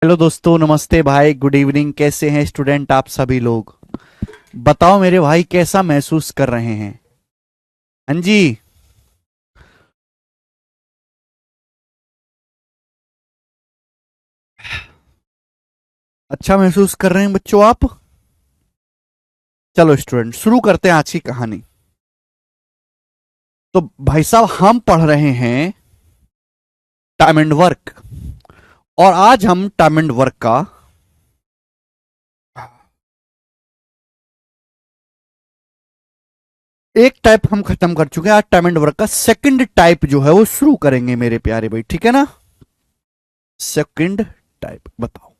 Hello दोस्तों, नमस्ते भाई, गुड इवनिंग। कैसे हैं स्टूडेंट आप सभी लोग? बताओ मेरे भाई, कैसा महसूस कर रहे हैं? हाँ जी। अच्छा महसूस कर रहे हैं बच्चों आप? चलो स्टूडेंट, शुरू करते हैं आज की कहानी। तो भाई साहब, हम पढ़ रहे हैं टाइम एंड वर्क। और आज हम टाइम एंड वर्क का एक टाइप हम खत्म कर चुके हैं। आज टाइम एंड वर्क का सेकंड टाइप जो है वो शुरू करेंगे मेरे प्यारे भाई, ठीक है ना? सेकंड टाइप बताओ।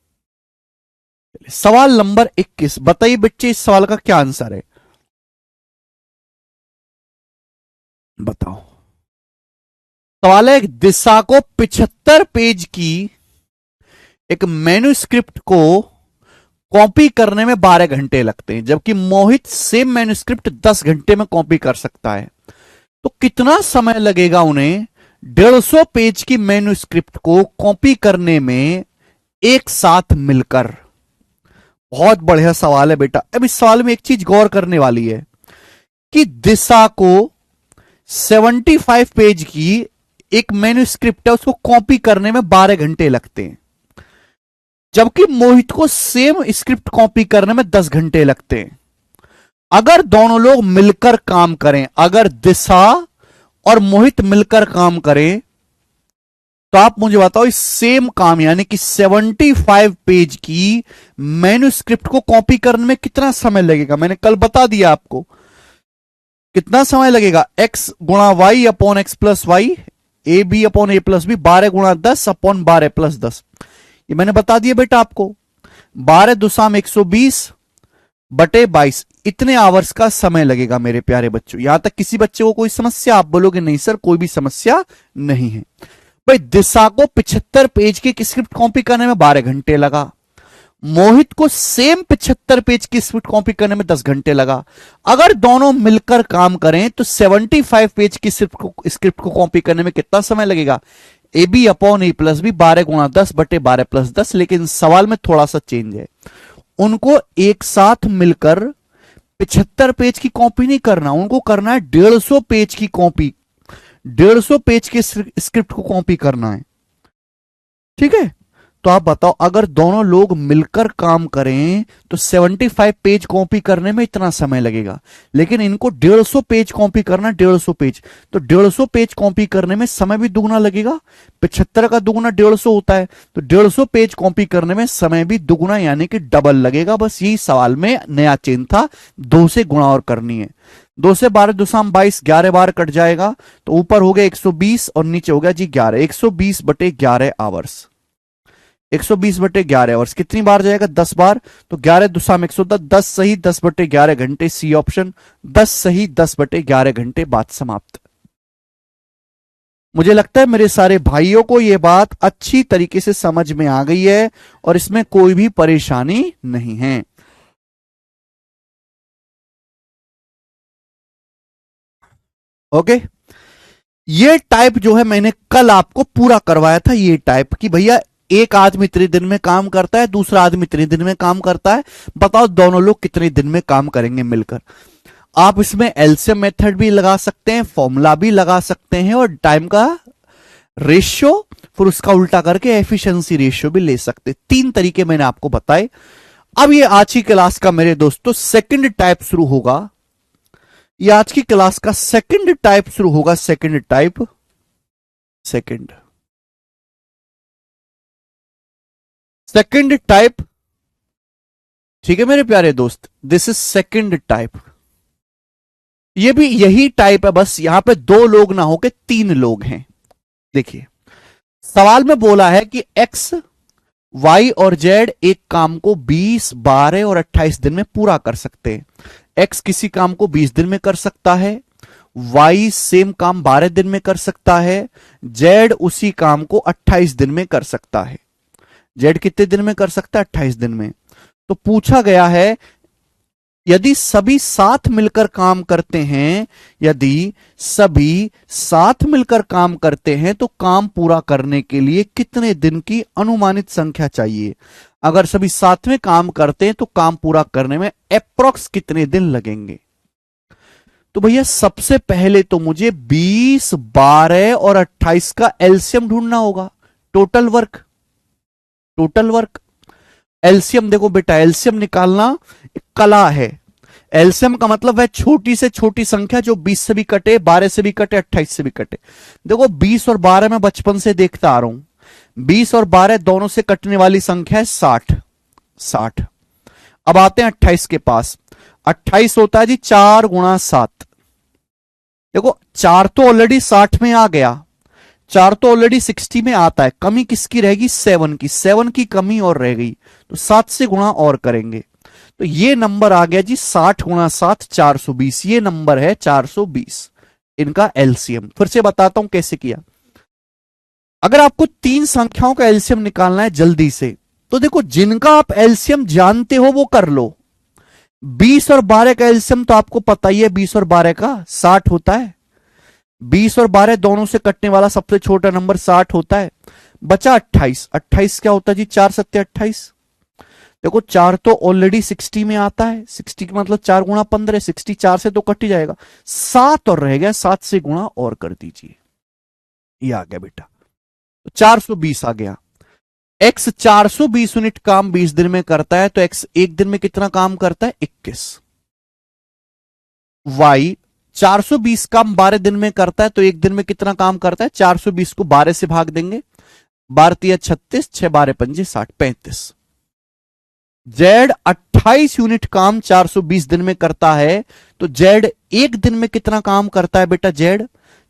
सवाल नंबर 21, बताइए बच्चे, इस सवाल का क्या आंसर है? बताओ। सवाल है, दिशा को 75 पेज की एक मैन्युस्क्रिप्ट को कॉपी करने में 12 घंटे लगते हैं, जबकि मोहित सेम मैन्युस्क्रिप्ट 10 घंटे में कॉपी कर सकता है। तो कितना समय लगेगा उन्हें 150 पेज की मैन्युस्क्रिप्ट को कॉपी करने में एक साथ मिलकर? बहुत बढ़िया सवाल है बेटा। अब इस सवाल में एक चीज गौर करने वाली है कि दिशा को 75 पेज की एक मैन्युस्क्रिप्ट है, उसको कॉपी करने में 12 घंटे लगते हैं, जबकि मोहित को सेम स्क्रिप्ट कॉपी करने में 10 घंटे लगते हैं। अगर दोनों लोग मिलकर काम करें, अगर दिशा और मोहित मिलकर काम करें, तो आप मुझे बताओ, इस सेम काम यानी कि 75 पेज की मैन्युस्क्रिप्ट को कॉपी करने में कितना समय लगेगा? मैंने कल बता दिया आपको कितना समय लगेगा। एक्स गुणा y upon x plus y, a b upon a plus b, 12 गुणा 10 अपॉन 12 प्लस 10। ये मैंने बता दिया बेटा आपको। 12 दुसाम 120 बटे 22, इतने आवर्स का समय लगेगा मेरे प्यारे बच्चों। यहां तक किसी बच्चे को कोई समस्या? आप बोलोगे नहीं सर, कोई भी समस्या नहीं है। भाई, दिशा को 75 पेज की स्क्रिप्ट कॉपी करने में 12 घंटे लगा, मोहित को सेम 75 पेज की स्क्रिप्ट कॉपी करने में 10 घंटे लगा। अगर दोनों मिलकर काम करें तो 75 पेज की स्क्रिप्ट को कॉपी करने में कितना समय लगेगा? A b upon a plus b, 12 गुणा 10 बटे 12 प्लस 10। लेकिन सवाल में थोड़ा सा चेंज है, उनको एक साथ मिलकर 75 पेज की कॉपी नहीं करना, उनको करना है 150 पेज की कॉपी। 150 पेज की स्क्रिप्ट को कॉपी करना है, ठीक है? तो आप बताओ, अगर दोनों लोग मिलकर काम करें तो 75 पेज कॉपी करने में इतना समय लगेगा, लेकिन इनको 150 पेज कॉपी करना, 150 पेज, तो 150 पेज कॉपी करने में समय भी दुगना लगेगा। 75 का दुगना 150 होता है, तो 150 पेज कॉपी करने में समय भी दुगना यानी कि डबल लगेगा। बस यही सवाल में नया चेंज था, 2 से गुणा और करनी है। 2 से 12 दुसाम 22, 11 बार कट जाएगा, तो ऊपर हो गया 120 और नीचे हो गया जी 11। 120 बटे 11 आवर्स, 120 बटे 11 आवर्स कितनी बार जाएगा? 10 बार। तो 11 दुसाम 110, 10 सही 10 बटे 11 घंटे, सी ऑप्शन। 10 सही 10 बटे 11 घंटे, बात समाप्त। मुझे लगता है मेरे सारे भाइयों को यह बात अच्छी तरीके से समझ में आ गई है और इसमें कोई भी परेशानी नहीं है। ओके। ये टाइप जो है मैंने कल आपको पूरा करवाया था, ये टाइप कि भैया एक आदमी इतने दिन में काम करता है, दूसरा आदमी इतने दिन में काम करता है, बताओ दोनों लोग कितने दिन में काम करेंगे मिलकर। आप इसमें एलसीएम मेथड भी लगा सकते हैं, फॉर्मूला भी लगा सकते हैं, और टाइम का रेशियो, फिर उसका उल्टा करके एफिशिएंसी रेशियो भी ले सकते हैं। 3 तरीके मैंने आपको बताए। अब ये आज की क्लास का मेरे दोस्तों सेकंड टाइप शुरू होगा। ये आज की क्लास का सेकंड टाइप शुरू होगा। Second type, second second type, ठीक है मेरे प्यारे दोस्त, दिस इज सेकंड टाइप। ये भी यही टाइप है, बस यहां पे 2 लोग ना होके 3 लोग हैं। देखिए, सवाल में बोला है कि एक्स, वाई और जेड एक काम को 20, 12 और 28 दिन में पूरा कर सकते हैं। एक्स किसी काम को 20 दिन में कर सकता है, वाई सेम काम 12 दिन में कर सकता है, जेड उसी काम को 28 दिन में कर सकता है। जेड कितने दिन में कर सकता है? 28 दिन में। तो पूछा गया है यदि सभी साथ मिलकर काम करते हैं, यदि सभी साथ मिलकर काम करते हैं तो काम पूरा करने के लिए कितने दिन की अनुमानित संख्या चाहिए? अगर सभी साथ में काम करते हैं तो काम पूरा करने में अप्रोक्स कितने दिन लगेंगे? तो भैया सबसे पहले तो मुझे 20, 12 और 28 का एलसीएम ढूंढना होगा। Total work, total work LCM, देखो बेटा एलसीएम निकालना एक कला है। एलसीएम का मतलब है छोटी से छोटी संख्या जो 20 से भी कटे, 12 से भी कटे, 28 से भी कटे। देखो 20 और 12 में बचपन से देखता आ रहा हूं, 20 और 12 दोनों से कटने वाली संख्या है 60। 60। अब आते हैं 28 के पास। 28 होता है जी 4 गुणा 7। देखो 4 तो ऑलरेडी 60 में आ गया, 4 तो ऑलरेडी 60 में आता है, कमी किसकी रहेगी? 7 की। 7 की कमी और रह गई तो 7 से गुणा और करेंगे तो ये नंबर आ गया जी 60 गुणा 7 420। ये नंबर है 420 इनका एलसीएम। फिर से बताता हूं कैसे किया। अगर आपको 3 संख्याओं का एलसीएम निकालना है जल्दी से तो देखो जिनका आप एलसीएम जानते हो वो कर लो। 20 और 12 का एलसीएम तो आपको पता ही है, 20 और 12 का 60 होता है। 20 और 12 दोनों से कटने वाला सबसे छोटा नंबर 60 होता है। बचा 28। 28 क्या होता है जी? 4 सत्ते 28। देखो 4 तो ऑलरेडी 60 में आता है, 60 का मतलब 4 गुणा 15, 60 4 से तो कट ही जाएगा, 7 और रह गया, 7 से गुणा और कर दीजिए, ये आ गया बेटा। तो 420 आ गया। एक्स 420 यूनिट काम 20 दिन में करता है तो एक्स एक दिन में कितना काम करता है? 21। वाई 420 काम 12 दिन में करता है तो एक दिन में कितना काम करता है? 420 को 12 से भाग देंगे, 12 तिया 36, 6 12 पंजे 60, 35। जेड 28 यूनिट काम 420 दिन में करता है तो जेड एक दिन में कितना काम करता है बेटा? जेड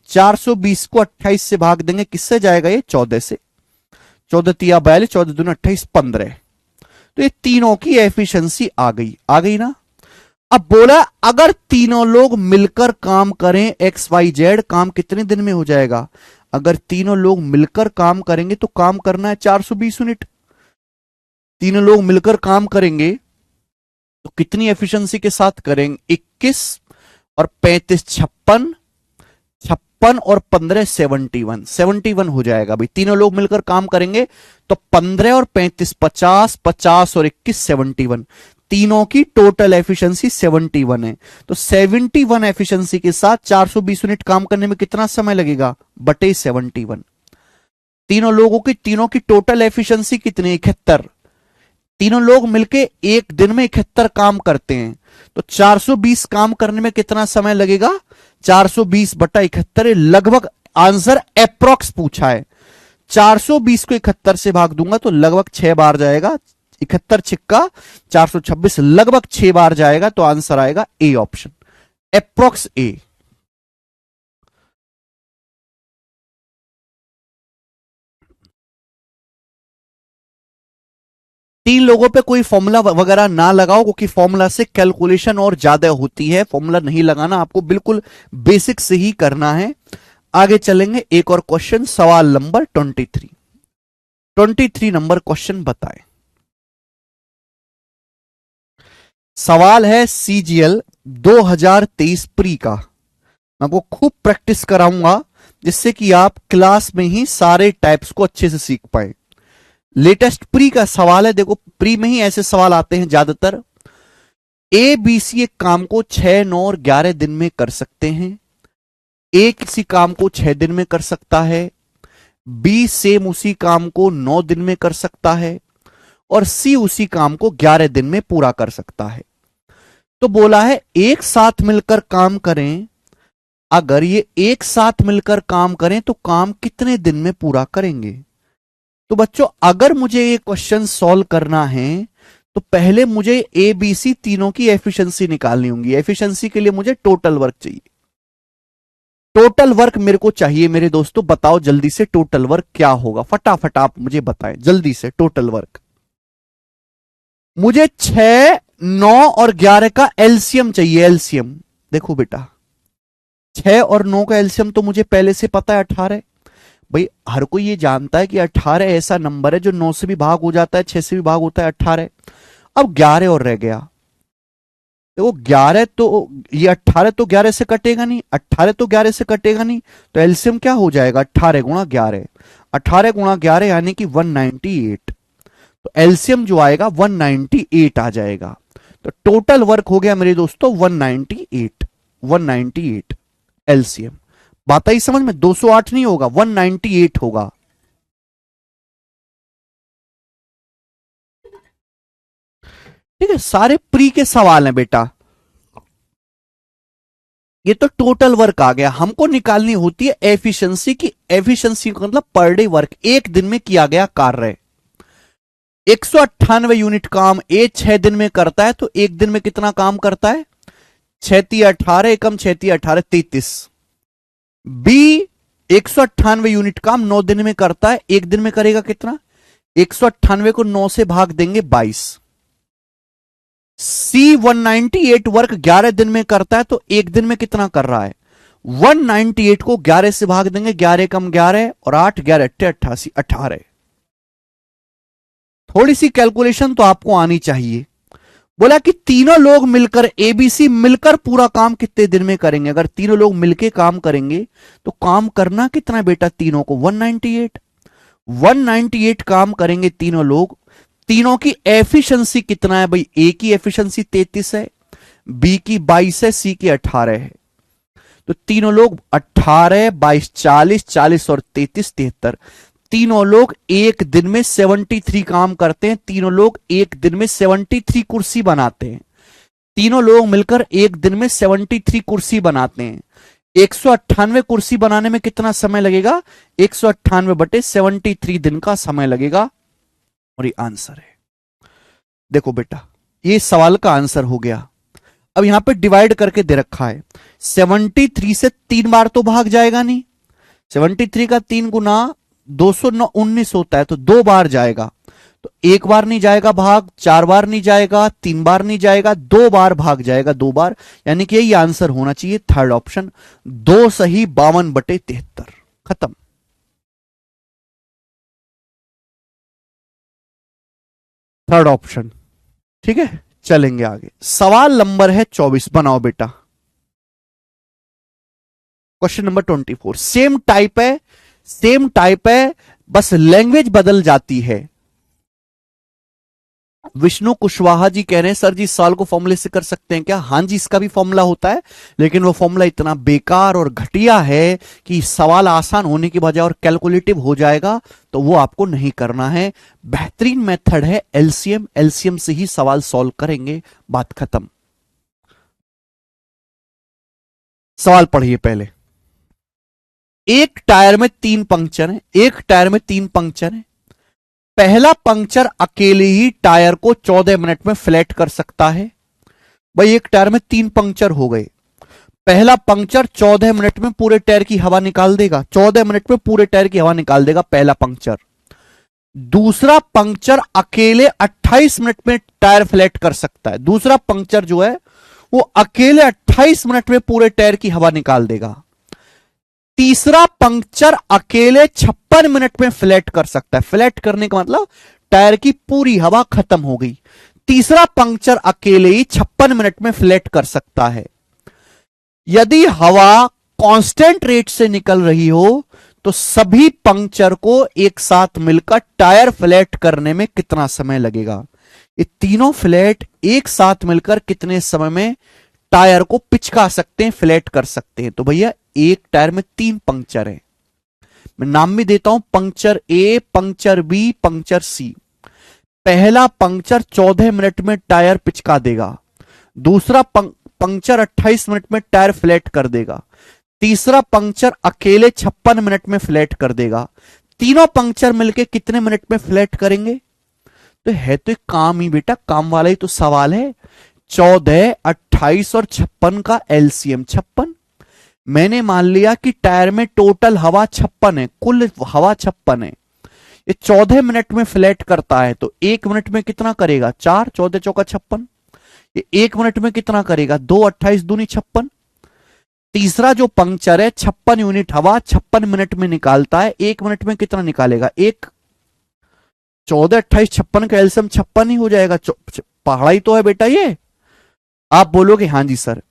420 को 28 से भाग देंगे, किससे जाएगा ये? 14 से। 14 तिया 42, 14 दूना 28, 15। तो ये तीनों की एफिशिएंसी आ गई ना। अब बोला अगर तीनों लोग मिलकर काम करें एक्स वाई जेड, काम कितने दिन में हो जाएगा? अगर तीनों लोग मिलकर काम करेंगे तो काम करना है 420 यूनिट। तीनों लोग मिलकर काम करेंगे तो कितनी एफिशिएंसी के साथ करेंगे? 21 और 35 56, 56 और 15 71, 71 हो जाएगा भाई। तीनों लोग मिलकर काम करेंगे तो 15 और 35 50, 50 और 21 71, तीनों की टोटल एफिशिएंसी 71 है। तो 71 एफिशिएंसी के साथ 420 यूनिट काम करने में कितना समय लगेगा? बटे 71। तीनों की टोटल एफिशिएंसी कितनी? 71। तीनों लोग मिलके एक दिन में 71 काम करते हैं तो 420 काम करने में कितना समय लगेगा? 420 बटा 71, लगभग आंसर अप्रोक्स पूछा है। 420 को 71 से भाग दूंगा तो लगभग 6 बार जाएगा, 71 छिक्का 426, लगभग 6 बार जाएगा तो आंसर आएगा ए ऑप्शन, अप्रोक्स ए। तीन लोगों पे कोई फॉर्मूला वगैरह ना लगाओ क्योंकि फॉर्मूला से कैलकुलेशन और ज्यादा होती है, फॉर्मूला नहीं लगाना, आपको बिल्कुल बेसिक से ही करना है। आगे चलेंगे, एक और क्वेश्चन, सवाल नंबर 23 नंबर क्वेश्चन बताएं। सवाल है सीजीएल 2023 प्री का। मैं आपको खूब प्रैक्टिस कराऊंगा जिससे कि आप क्लास में ही सारे टाइप्स को अच्छे से सीख पाए। लेटेस्ट प्री का सवाल है, देखो प्री में ही ऐसे सवाल आते हैं ज्यादातर। ए बी सी एक काम को 6, 9 और 11 दिन में कर सकते हैं। ए किसी काम को 6 दिन में कर सकता है, बी सेम उसी काम को 9 दिन में कर सकता है और सी उसी काम को 11 दिन में पूरा कर सकता है। तो बोला है एक साथ मिलकर काम करें, अगर ये एक साथ मिलकर काम करें तो काम कितने दिन में पूरा करेंगे? तो बच्चों अगर मुझे ये क्वेश्चन सॉल्व करना है तो पहले मुझे ए बी सी तीनों की एफिशिएंसी निकालनी होगी। एफिशिएंसी के लिए मुझे टोटल वर्क चाहिए। टोटल वर्क मेरे को चाहिए मेरे दोस्तों, बताओ जल्दी से टोटल वर्क क्या होगा? फटाफट आप मुझे बताएं जल्दी से टोटल वर्क। मुझे 6, 9 और 11 का एलसीएम चाहिए। एलसीएम देखो बेटा, 6 और 9 का एलसीएम तो मुझे पहले से पता है 18। भाई हर कोई ये जानता है कि 18 ऐसा नंबर है जो 9 से भी भाग हो जाता है, 6 से भी भाग होता है 18। अब 11 और रह गया, देखो 11 तो ये 18 तो 11 से कटेगा नहीं, 18 तो 11 से कटेगा नहीं, तो एलसीएम क्या हो जाएगा 18 गुणा 11, 18 गुणा 11 यानी कि 198। तो एलसीएम जो आएगा 198 आ जाएगा। तो टोटल वर्क हो गया मेरे दोस्तों 198, 198 एलसीएम। बात आई समझ में? 208 नहीं होगा, 198 होगा। ठीक है, सारे प्री के सवाल हैं बेटा। ये तो टोटल वर्क आ गया, हमको निकालनी होती है एफिशिएंसी की। एफिशिएंसी का मतलब पर डे वर्क, एक दिन में किया गया कार्य। 198 यूनिट काम ए 6 दिन में करता है, तो एक दिन में कितना काम करता है? 6×18 एकम 6×18 33। बी 198 यूनिट काम 9 दिन में करता है, एक दिन में करेगा कितना? 198 को 9 से भाग देंगे 22। सी 198 वर्क 11 दिन में करता है, तो एक दिन में कितना कर रहा है? 198 को 11 से भाग देंगे, 11 कम 11 और 8, 11 88, 18। थोड़ी सी कैलकुलेशन तो आपको आनी चाहिए। बोला कि तीनों लोग मिलकर, एबीसी मिलकर पूरा काम कितने दिन में करेंगे? अगर तीनों लोग मिलकर काम करेंगे तो काम करना कितना बेटा तीनों को? 198। 198 काम करेंगे तीनों लोग। तीनों की एफिशिएंसी कितना है भाई? ए की एफिशिएंसी 33 है, बी की 22 है, सी की 18 है। तो तीनों लोग 18, 22, 40, 40 और 33, 73। तीनों लोग एक दिन में 73 काम करते हैं। तीनों लोग एक दिन में 73 कुर्सी बनाते हैं। तीनों लोग मिलकर एक दिन में 73 कुर्सी बनाते हैं। 198 कुर्सी बनाने में कितना समय लगेगा? 198 बटे 73 दिन का समय लगेगा। और ये आंसर है। देखो बेटा, ये सवाल का आंसर हो गया। अब यहां पे डिवाइड करके दे रखा है, 73 से 3 बार तो भाग जाएगा नहीं। 73 का 3 गुना 219 होता है, तो 2 बार जाएगा। तो 1 बार नहीं जाएगा भाग, 4 बार नहीं जाएगा, 3 बार नहीं जाएगा, 2 बार भाग जाएगा, 2 बार। यानी कि यही आंसर होना चाहिए, थर्ड ऑप्शन। 2 सही 52 बटे 73। खत्म। Third option. ठीक है, चलेंगे आगे। सवाल नंबर है 24, बनाओ बेटा। Question number 24। सेम टाइप है, सेम टाइप है, बस लैंग्वेज बदल जाती है। विष्णु कुशवाहा जी कह रहे हैं सर जी सवाल को फॉर्मूले से कर सकते हैं क्या? हां जी, इसका भी फॉर्मूला होता है, लेकिन वो फॉर्मूला इतना बेकार और घटिया है कि सवाल आसान होने की बजाय और कैलकुलेटिव हो जाएगा, तो वो आपको नहीं करना है। बेहतरीन मेथड है एलसीएम, एलसीएम से ही सवाल सॉल्व करेंगे, बात खत्म। सवाल पढ़िए पहले। एक टायर में 3 पंक्चर है, एक टायर में 3 पंक्चर है। पहला पंक्चर अकेले ही टायर को 14 मिनट में फ्लैट कर सकता है। भाई एक टायर में 3 पंक्चर हो गए, पहला पंक्चर 14 मिनट में पूरे टायर की हवा निकाल देगा, 14 मिनट में पूरे टायर की हवा निकाल देगा पहला पंक्चर। दूसरा पंक्चर अकेले 28 मिनट में टायर फ्लैट कर सकता है। दूसरा पंक्चर जो है वो अकेले 28 मिनट में पूरे टायर की हवा निकाल देगा। तीसरा पंक्चर अकेले 56 मिनट में फ्लैट कर सकता है। फ्लैट करने का मतलब टायर की पूरी हवा खत्म हो गई। तीसरा पंक्चर अकेले ही 56 मिनट में फ्लैट कर सकता है। यदि हवा कांस्टेंट रेट से निकल रही हो तो सभी पंक्चर को एक साथ मिलकर टायर फ्लैट करने में कितना समय लगेगा? ये तीनों फ्लैट एक साथ मिलकर कितने समय में टायर को पिचका सकते हैं, फ्लैट कर सकते हैं? तो भैया एक टायर में 3 पंक्चर है, मैं नाम भी देता हूं, पंक्चर ए, पंक्चर बी, पंक्चर सी। पहला पंक्चर 14 मिनट में टायर पिचका देगा। दूसरा पंक्चर 28 मिनट में टायर फ्लैट कर देगा। तीसरा पंक्चर अकेले 56 मिनट में फ्लैट कर देगा। तीनों पंक्चर मिलके कितने मिनट में फ्लैट करेंगे? तो है तो एक काम ही बेटा, काम वाला ही तो सवाल है। 14, 28 और 56 का एलसीएम 56। मैंने मान लिया कि टायर में टोटल हवा 56 है, कुल हवा 56 है। ये 14 मिनट में फ्लैट करता है, तो 1 मिनट में कितना करेगा? 4, 14 चौका 56। ये 1 मिनट में कितना करेगा? 2, 28 दूनी 56। तीसरा जो पंक्चर है 56 यूनिट हवा 56 मिनट में निकालता है, 1 मिनट में कितना निकालेगा? 1, 14, 28, 56 का एलसीएम 56 ही हो जाएगा। पहाड़ा ही तो है बेटा ये। आप बोलोगे हाँ जी सर।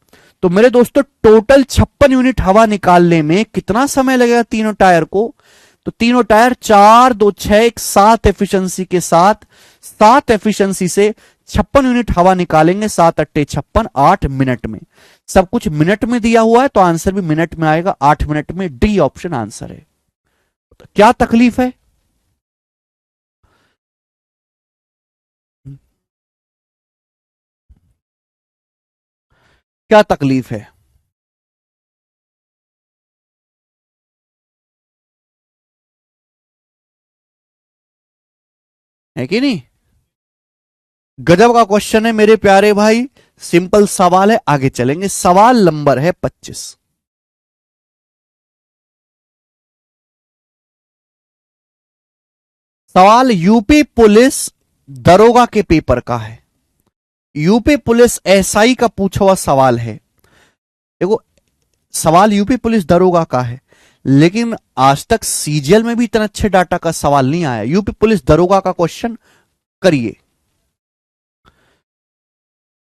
तो मेरे दोस्तों टोटल 56 यूनिट हवा निकालने में कितना समय लगेगा तीनों टायर को? तो तीनों टायर 4 2 6 एक 7 एफिशिएंसी के साथ 7 एफिशिएंसी से 56 यूनिट हवा निकालेंगे। 7 अट्टे 56, 8 मिनट में। सब कुछ मिनट में दिया हुआ है तो आंसर भी मिनट में आएगा, 8 मिनट में। डी ऑप्शन आंसर है। तो क्या तकलीफ है? क्या तकलीफ है कि नहीं? गजब का क्वेश्चन है मेरे प्यारे भाई। सिंपल सवाल है, आगे चलेंगे। सवाल नंबर है 25। सवाल यूपी पुलिस दरोगा के पेपर का है। यूपी पुलिस एसआई का पूछा हुआ सवाल है। देखो, सवाल यूपी पुलिस दरोगा का है, लेकिन आज तक सीजीएल में भी इतना अच्छे डाटा का सवाल नहीं आया। यूपी पुलिस दरोगा का क्वेश्चन करिए,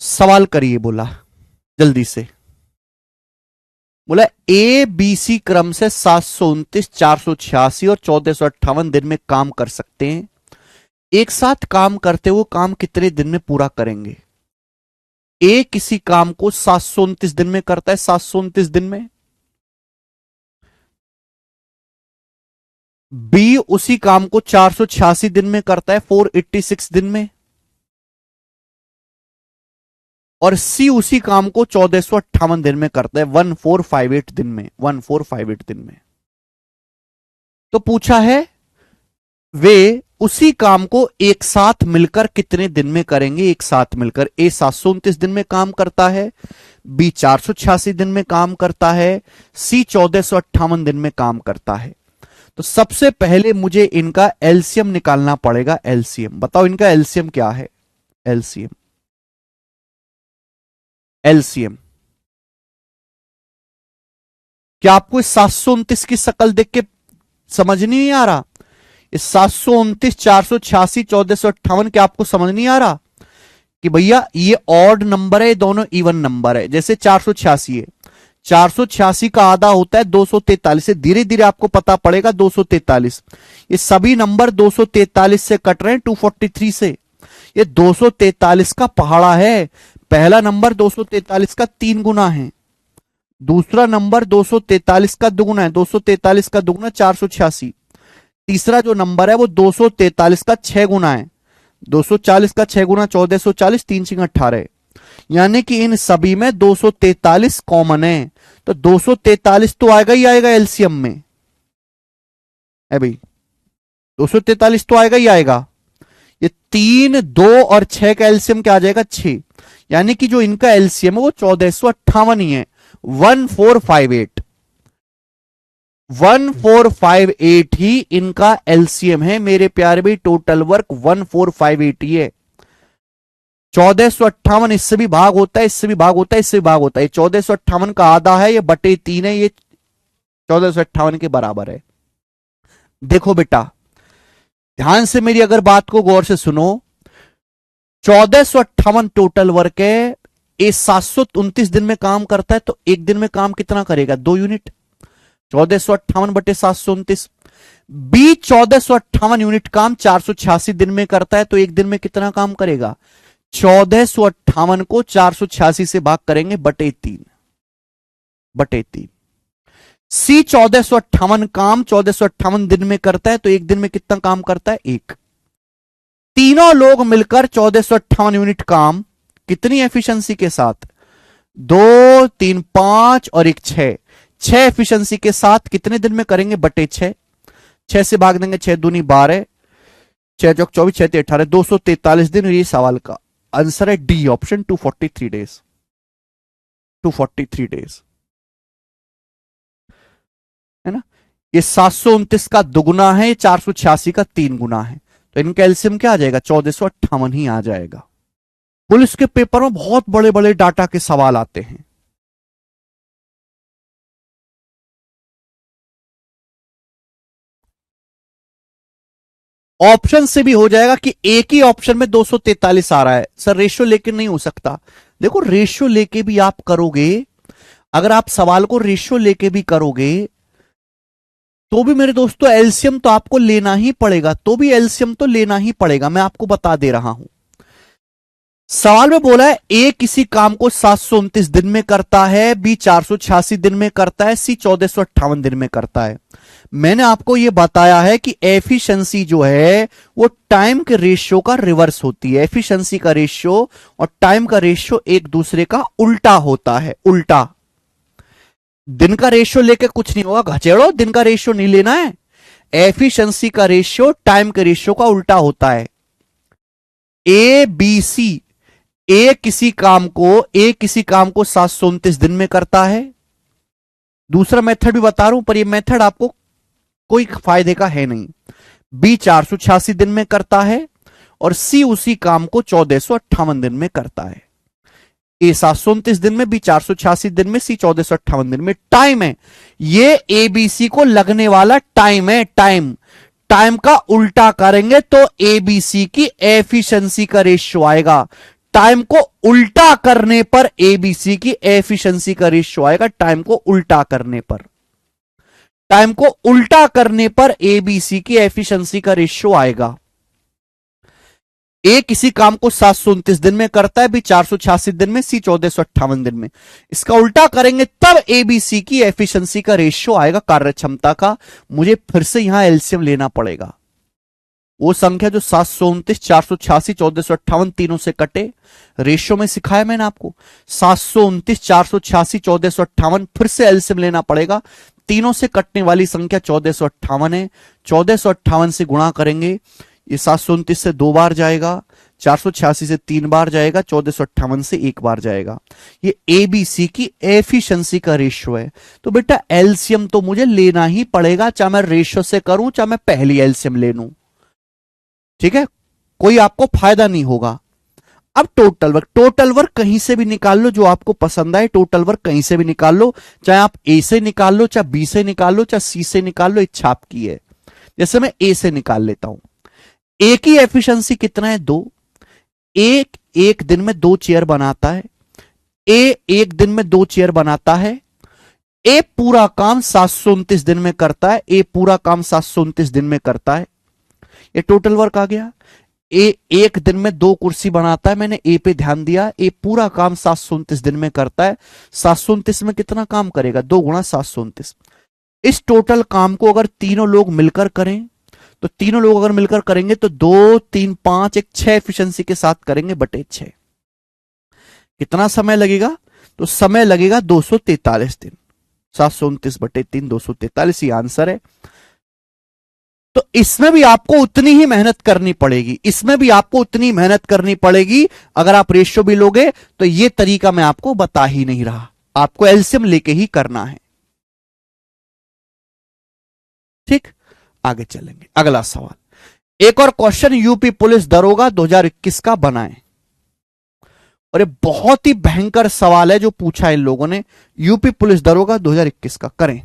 सवाल करिए बोला जल्दी से। बोला ए बी सी क्रम से 729, 486 और 1458 दिन में काम कर सकते हैं। एक साथ काम करते हुए काम कितने दिन में पूरा करेंगे? ए किसी काम को 729 दिन में करता है, 729 दिन में। बी उसी काम को 486 दिन में करता है, 486 दिन में। और सी उसी काम को 1458 दिन में करता है, 1458 दिन में, 1458 दिन में। तो पूछा है वे उसी काम को एक साथ मिलकर कितने दिन में करेंगे? एक साथ मिलकर ए 729 दिन में काम करता है, बी 486 दिन में काम करता है, सी 1458 दिन में काम करता है। तो सबसे पहले मुझे इनका एलसीएम निकालना पड़ेगा। एलसीएम बताओ, इनका एलसीएम क्या है? LCM, LCM. क्या आपको इस 729 की शक्ल देख के समझ नहीं आ रहा? इस 729, 486, 1458 क्या आपको समझ नहीं आ रहा कि भैया ये ऑड नंबर है, दोनों इवन नंबर है? जैसे 486 है, 486 का आधा होता है 243 से। धीरे धीरे आपको पता पड़ेगा 243। ये सभी नंबर 243 से कट रहे हैं, 243 से। ये 243 का पहाड़ा है। पहला नंबर 243 का 3 गुना है, दूसरा नंबर 243 का दुगुना है, 243 का दुगुना 486। तीसरा जो नंबर है वो 243 का 6 गुना है, 240 का 6 गुना 1440, 3 6 18। यानी कि इन सभी में 243 कॉमन है। तो 243 तो आएगा ही आएगा एलसीएम में, है भाई। 243 तो आएगा ही आएगा। ये 3, 2 और 6 का एलसीएम क्या आ जाएगा? 6। यानी कि जो इनका एलसीएम है वो 1458 ही है। 1458, 1458 ही इनका एलसीएम है मेरे प्यारे भाई। टोटल वर्क 1458 ही है। 1458 इससे भी भाग होता है, इससे भी भाग होता है, इससे भी भाग होता है। 1458 का आधा है, ये बटे 3 है, ये 1458 के बराबर है। देखो बेटा, ध्यान से मेरी अगर बात को गौर से सुनो। 1458 टोटल वर्क है। ए 729 दिन में काम करता है, तो एक दिन में काम कितना करेगा? 2 यूनिट। 1458 बटे 729। बी 1458 यूनिट काम 486 दिन में करता है, तो एक दिन में कितना काम करेगा? 1458 को 486 से भाग करेंगे, बटे 3, बटे 3। सी 1458 काम 1458 दिन में करता है, तो एक दिन में कितना काम करता है? 1। तीनों लोग मिलकर 1458 यूनिट काम कितनी एफिशिएंसी के साथ? 2 3 5 और 1 6। 6 एफिशिएंसी के साथ कितने दिन में करेंगे? बटे 6। 6 से भाग देंगे, 6 दूनी 12, 6 चौक 24, 6 18, 243 दिन। ये सवाल का आंसर है डी ऑप्शन, 243 डेज। 243 डेज है ना। ये 729 का दुगुना है, 486 का 3 गुना है। तो इनका एलसीएम क्या आ जाएगा? 1458 ही आ जाएगा। पुलिस के पेपर में बहुत बड़े बड़े डाटा के सवाल आते हैं। ऑप्शन से भी हो जाएगा कि एक ही ऑप्शन में 243 आ रहा है सर, रेशियो लेकिन नहीं हो सकता। देखो रेशियो लेके भी आप करोगे, अगर आप सवाल को रेशियो लेके भी करोगे तो भी मेरे दोस्तों एलसीएम तो आपको लेना ही पड़ेगा, तो भी एलसीएम तो लेना ही पड़ेगा, मैं आपको बता दे रहा हूं। सवाल में बोला है ए किसी काम को 729 दिन में करता है, बी 486 दिन में करता है, सी 1458 दिन में करता है। मैंने आपको यह बताया है कि एफिशिएंसी जो है वो टाइम के रेशियो का रिवर्स होती है। एफिशिएंसी का रेशियो और टाइम का रेशियो एक दूसरे का उल्टा होता है, उल्टा। दिन का रेशियो लेके कुछ नहीं होगा घचेड़ो, दिन का रेशियो नहीं लेना है। एफिशिएंसी का रेशियो टाइम के रेशियो का उल्टा होता है। ए बी सी, ए किसी काम को 729 दिन में करता है। दूसरा मेथड भी बता रहा हूं पर यह मेथड आपको कोई फायदे का है नहीं। बी 486 दिन में करता है और सी उसी काम को 1458 दिन में करता है। ए 729 दिन में, बी 486 दिन में, सी 1458 दिन में। टाइम है ये एबीसी को लगने वाला टाइम है, टाइम का उल्टा करेंगे तो एबीसी की एफिशिएंसी का रेशियो आएगा। टाइम को उल्टा करने पर एबीसी की एफिशिएंसी का रेशियो आएगा। टाइम को उल्टा करने पर एबीसी की एफिशिएंसी का रेशियो आएगा। ए किसी काम को 729 दिन में करता है, बी 486 दिन में, सी 1458 दिन में। इसका उल्टा करेंगे तब एबीसी की एफिशिएंसी का रेशियो आएगा, कार्य क्षमता का। मुझे फिर से यहां एलसीएम लेना पड़ेगा। वो संख्या जो 729, 486, 1458 तीनों से कटे, रेशियो में सिखाया मैंने आपको। 729, 486, 1458, फिर से एलसीएम लेना पड़ेगा। तीनों से कटने वाली संख्या 1458 है। 1458 से गुणा करेंगे, ये 729 से 2 बार जाएगा, 486 से 3 बार जाएगा, 1458 से 1 बार जाएगा। ये एबीसी की एफिशिएंसी का रेशियो है। तो बेटा एलसीएम तो मुझे लेना ही पड़ेगा, चाहे मैं रेशियो से करूं चाहे मैं पहली एलसीएम ले लूं। ठीक है, कोई आपको फायदा नहीं होगा। अब टोटल वर्क कहीं से भी निकाल लो, जो आपको पसंद आए टोटल वर्क कहीं से भी निकाल लो, चाहे आप ए से निकाल लो, चाहे बी से निकाल लो, चाहे सी से निकाल लो, इच्छा आपकी है। जैसे मैं ए से निकाल लेता हूं। ए की एफिशिएंसी कितना है? 2। एक दिन में 2 चेयर बनाता है। ए एक दिन में 2 चेयर बनाता है। ए पूरा काम 729 दिन में करता है। ए पूरा काम 729 दिन में करता है। ये टोटल वर्क आ गया। ए एक दिन में 2 कुर्सी बनाता है, मैंने ए पे ध्यान दिया। ए पूरा काम 729 दिन में करता है। 729 में कितना काम करेगा? 2 गुणा 729। इस टोटल काम को अगर तीनों लोग मिलकर करें तो तीनों लोग अगर मिलकर करेंगे तो 2, 3, 5, 6 एफिशिएंसी के साथ करेंगे बटे 6। कितना समय लगेगा? तो समय लगेगा 243 दिन। 729 बटे 3, 243 ही आंसर है। तो इसमें भी आपको उतनी ही मेहनत करनी पड़ेगी। अगर आप रेशियो भी लोगे तो यह तरीका मैं आपको बता ही नहीं रहा, आपको एलसीएम लेके ही करना है। ठीक, आगे चलेंगे। अगला सवाल, एक और क्वेश्चन यूपी पुलिस दरोगा 2021 का बनाएं। और ये बहुत ही भयंकर सवाल है जो पूछा इन लोगों ने। यूपी पुलिस दरोगा 2021 का करें।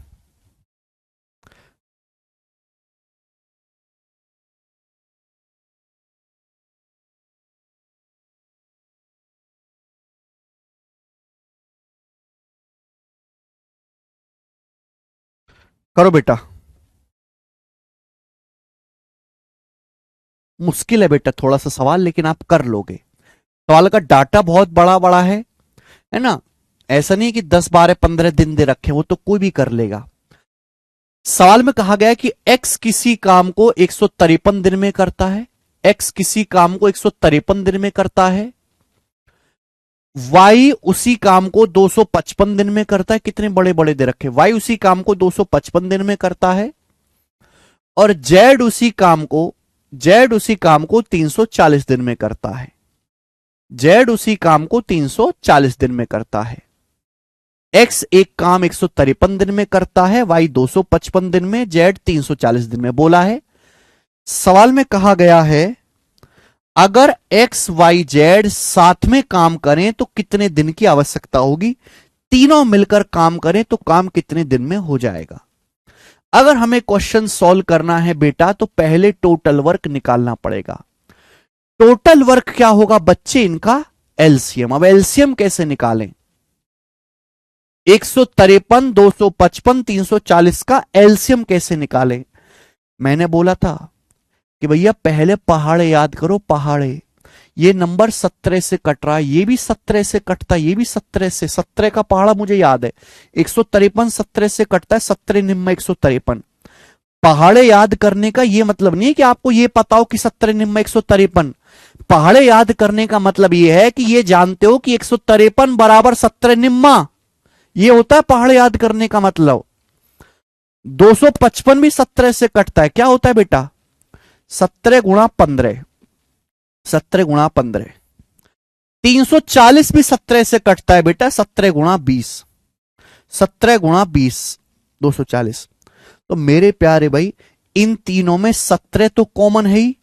करो बेटा, मुश्किल है बेटा थोड़ा सा सवाल, लेकिन आप कर लोगे। सवाल का डाटा बहुत बड़ा बड़ा है ना। ऐसा नहीं कि 10, 12, 15 दिन दे रखे, वो तो कोई भी कर लेगा। सवाल में कहा गया है कि x किसी काम को 153 दिन में करता है। x किसी काम को 153 दिन में करता है। y उसी काम को 255 दिन में करता है। कितने बड़े बड़े दे रखे। y उसी काम को 255 दिन में करता है और z उसी काम को 340 दिन में करता है। z उसी काम को 340 दिन में करता है। x एक काम 153 दिन में करता है, y 255 दिन में, z 340 दिन में। बोला है सवाल में कहा गया है अगर x, y, z साथ में काम करें तो कितने दिन की आवश्यकता होगी। तीनों मिलकर काम करें तो काम कितने दिन में हो जाएगा। अगर हमें क्वेश्चन सॉल्व करना है बेटा तो पहले टोटल वर्क निकालना पड़ेगा। टोटल वर्क क्या होगा बच्चे? इनका एलसीएम। अब एलसीएम कैसे निकालें? 153, 255, 340 का एलसीएम कैसे निकालें? मैंने बोला था कि भैया पहले पहाड़े याद करो, पहाड़े। ये नंबर 17 से कट रहा है, ये भी 17 से कटता है, ये भी 17 से। 17 का पहाड़ा मुझे याद है, 153 17 से कटता है, 17 निम्न 153। पहाड़े याद करने का ये मतलब नहीं है कि आपको ये पता हो कि 17 निम्न 153। पहाड़े याद करने का मतलब ये है कि ये जानते हो कि 153 बराबर 17 निम्मा। ये होता है पहाड़े याद करने का मतलब। 255 भी 17 से कटता है, क्या होता है बेटा? 17 गुणा 15, 17 गुणा 15। 340 भी 17 से कटता है बेटा, 17 गुणा 20, 17 गुणा 20, 240। तो मेरे प्यारे भाई, इन तीनों में 17 तो कॉमन है ही,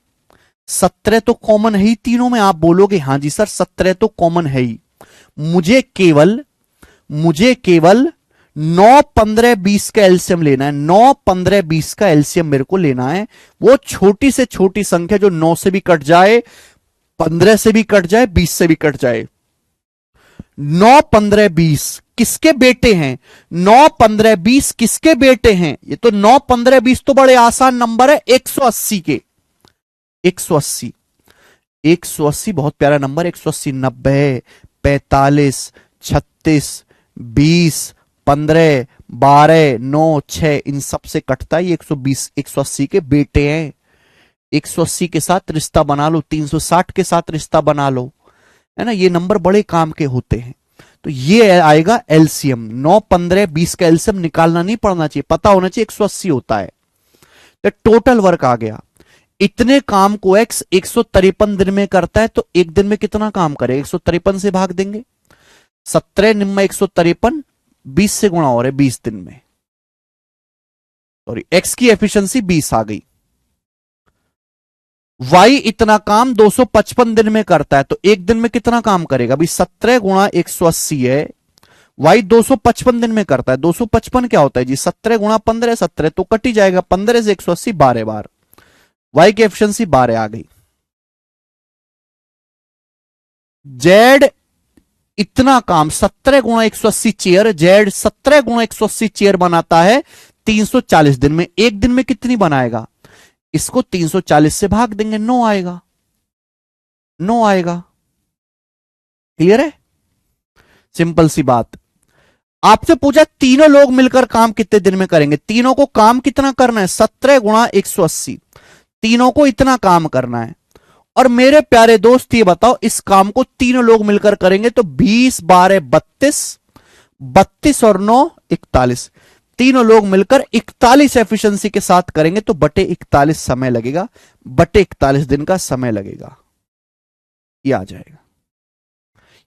17 तो कॉमन है ही तीनों में। आप बोलोगे हाँ जी सर 17 तो कॉमन है ही। मुझे केवल 9 15 20 का एलसीएम लेना है। 9 15 20 का एलसीएम मेरे को लेना है। वो छोटी से छोटी संख्या जो 9 से भी कट जाए, 15 से भी कट जाए, 20 से भी कट जाए। 9 15 20 किसके बेटे हैं? 9 15 20 किसके बेटे हैं? ये तो 9 15 20 तो बड़े आसान नंबर है 180 के। 180, 180 बहुत प्यारा नंबर। 180 90 45 36 20 15 12 9 6 इन सब से कटता है। ये 120 180 के बेटे हैं। 180 के साथ रिश्ता बना लो, 360 के साथ रिश्ता बना लो, है ना। ये नंबर बड़े काम के होते हैं। तो ये आएगा एलसीएम। 9 15 20 का एलसीएम निकालना नहीं पड़ना चाहिए, पता होना चाहिए 180 होता है। तो टोटल वर्क आ गया। इतने काम को एक्स 153 दिन में करता है, तो एक दिन में कितना काम करे? 153 से भाग देंगे। 17 निम्न 153, 20 से गुणा हो रहे 20 दिन में। सॉरी, एक्स की एफिशिएंसी 20 आ गई। वाई इतना काम 255 दिन में करता है, तो एक दिन में कितना काम करेगा? अभी 17 गुणा 180 है, वाई 255 दिन में करता है। 255 क्या होता है जी? 17 गुणा 15, 17 तो कट ही जाएगा। 15 से 180 12 बार। वाई की एफिशिएंसी 12 आ गई। जेड इतना काम 17 गुणा 180 चेयर, जेड 17 गुणा 180 चेयर बनाता है 340 दिन में। एक दिन में कितनी बनाएगा? इसको 340 से भाग देंगे, 9 आएगा। 9 आएगा। क्लियर है? सिंपल सी बात। आपसे पूछा तीनों लोग मिलकर काम कितने दिन में करेंगे? तीनों को काम कितना करना है? 17 गुणा 180। तीनों को इतना काम करना है। और मेरे प्यारे दोस्त ये बताओ, इस काम को तीनों लोग मिलकर करेंगे तो 20 12 32, 32 और 9 41। तीनों लोग मिलकर 41 एफिशिएंसी के साथ करेंगे तो बटे 41 समय लगेगा, बटे 41 दिन का समय लगेगा। ये आ जाएगा,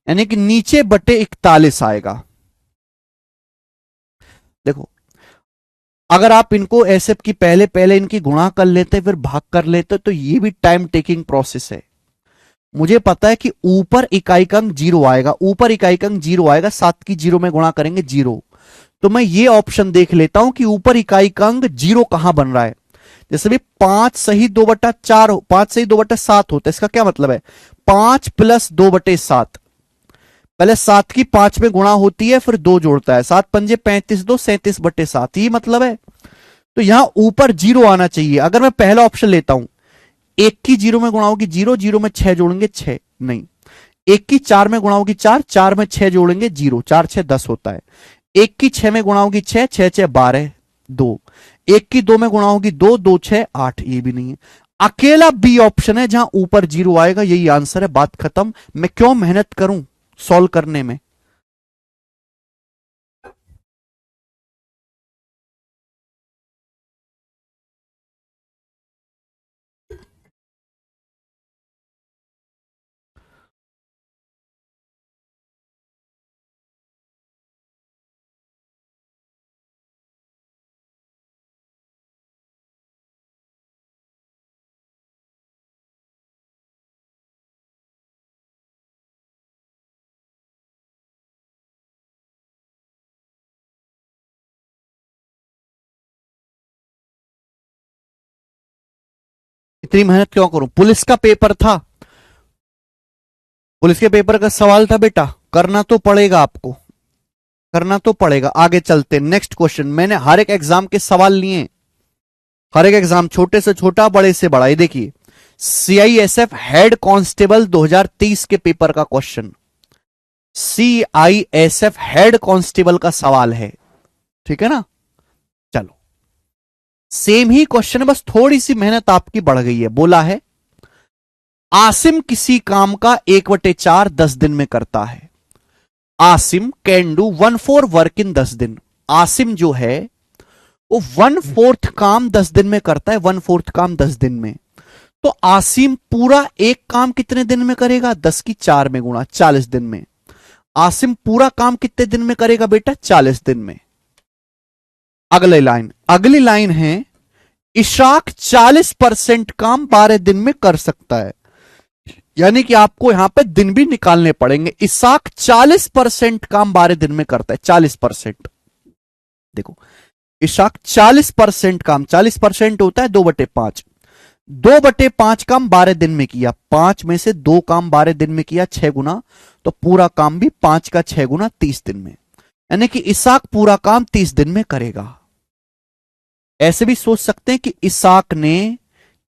यानी कि नीचे बटे 41 आएगा। देखो, अगर आप इनको ऐसे कि पहले पहले इनकी गुणा कर लेते फिर भाग कर लेते तो ये भी टाइम टेकिंग प्रोसेस है। मुझे पता है कि ऊपर इकाई का अंक 0 आएगा, ऊपर इकाई का अंक 0 आएगा, 7 की 0 में गुणा करेंगे 0। तो मैं ये ऑप्शन देख लेता हूं कि ऊपर इकाई का अंक 0 कहां बन रहा है। जैसे भी 5 सही 2/4, 5 सही 2/7 होता है, इसका क्या मतलब है? 5 प्लस 2/7। पहले 7 की 5 में गुणा होती है, फिर 2 जोड़ता है, 7 पंजे 35, 2 37/7, ये मतलब है। तो यहां ऊपर 0 आना चाहिए। अगर मैं पहला ऑप्शन लेता हूं, 1 की 0 में गुणा होगी 0, 0 में 6 जोड़ेंगे 6, नहीं। 1 की 4 में गुणा होगी 4, 4 में 6 जोड़ेंगे 0, 4 6 10 होता है। 1 की 6 में गुणा होगी 6, 6 6 12 2। 1 की 2 में गुणा होगी 2, 2 6 8, ये भी नहीं है। अकेला बी ऑप्शन है जहां ऊपर 0 आएगा, यही आंसर है, बात खत्म। मैं क्यों मेहनत करूं सॉल्व करने में? इतनी मेहनत क्यों करूं? पुलिस का पेपर था, पुलिस के पेपर का सवाल था बेटा, करना तो पड़ेगा आपको, करना तो पड़ेगा। आगे चलते, नेक्स्ट क्वेश्चन। मैंने हर एक एग्जाम के सवाल लिए, हर एक एग्जाम, छोटे से छोटा बड़े से बड़ा। ये देखिए, सीआईएसएफ हेड कांस्टेबल 2023 के पेपर का क्वेश्चन, सीआईएसएफ हेड कांस्टेबल का सवाल है, ठीक है ना। चलो, सेम ही क्वेश्चन है, बस थोड़ी सी मेहनत आपकी बढ़ गई है। बोला है आसिम किसी काम का 1/4 10 दिन में करता है। Asim can do 1/4 work in 10 दिन। आसिम जो है वो 1/4 काम 10 दिन में करता है, 1/4 काम 10 दिन में। तो आसिम पूरा एक काम कितने दिन में करेगा? 10 की 4 में गुणा, 40 दिन में। आसिम पूरा काम कितने दिन में करेगा बेटा? 40 दिन में। अगली लाइन है इशाक 40% काम 12 दिन में कर सकता है। यानी कि आपको यहां पे दिन भी निकालने पड़ेंगे। इशाक 40% काम 12 दिन में करता है, 40%। देखो, इशाक 40% काम, 40% होता है 2/5। 2/5 काम 12 दिन में किया, 5 में से 2 काम 12 दिन में किया, 6 गुना, तो पूरा काम भी 5 का 6 गुना 30 दिन में। यानी कि इसाक पूरा काम 30 दिन में करेगा। ऐसे भी सोच सकते हैं कि इसाक ने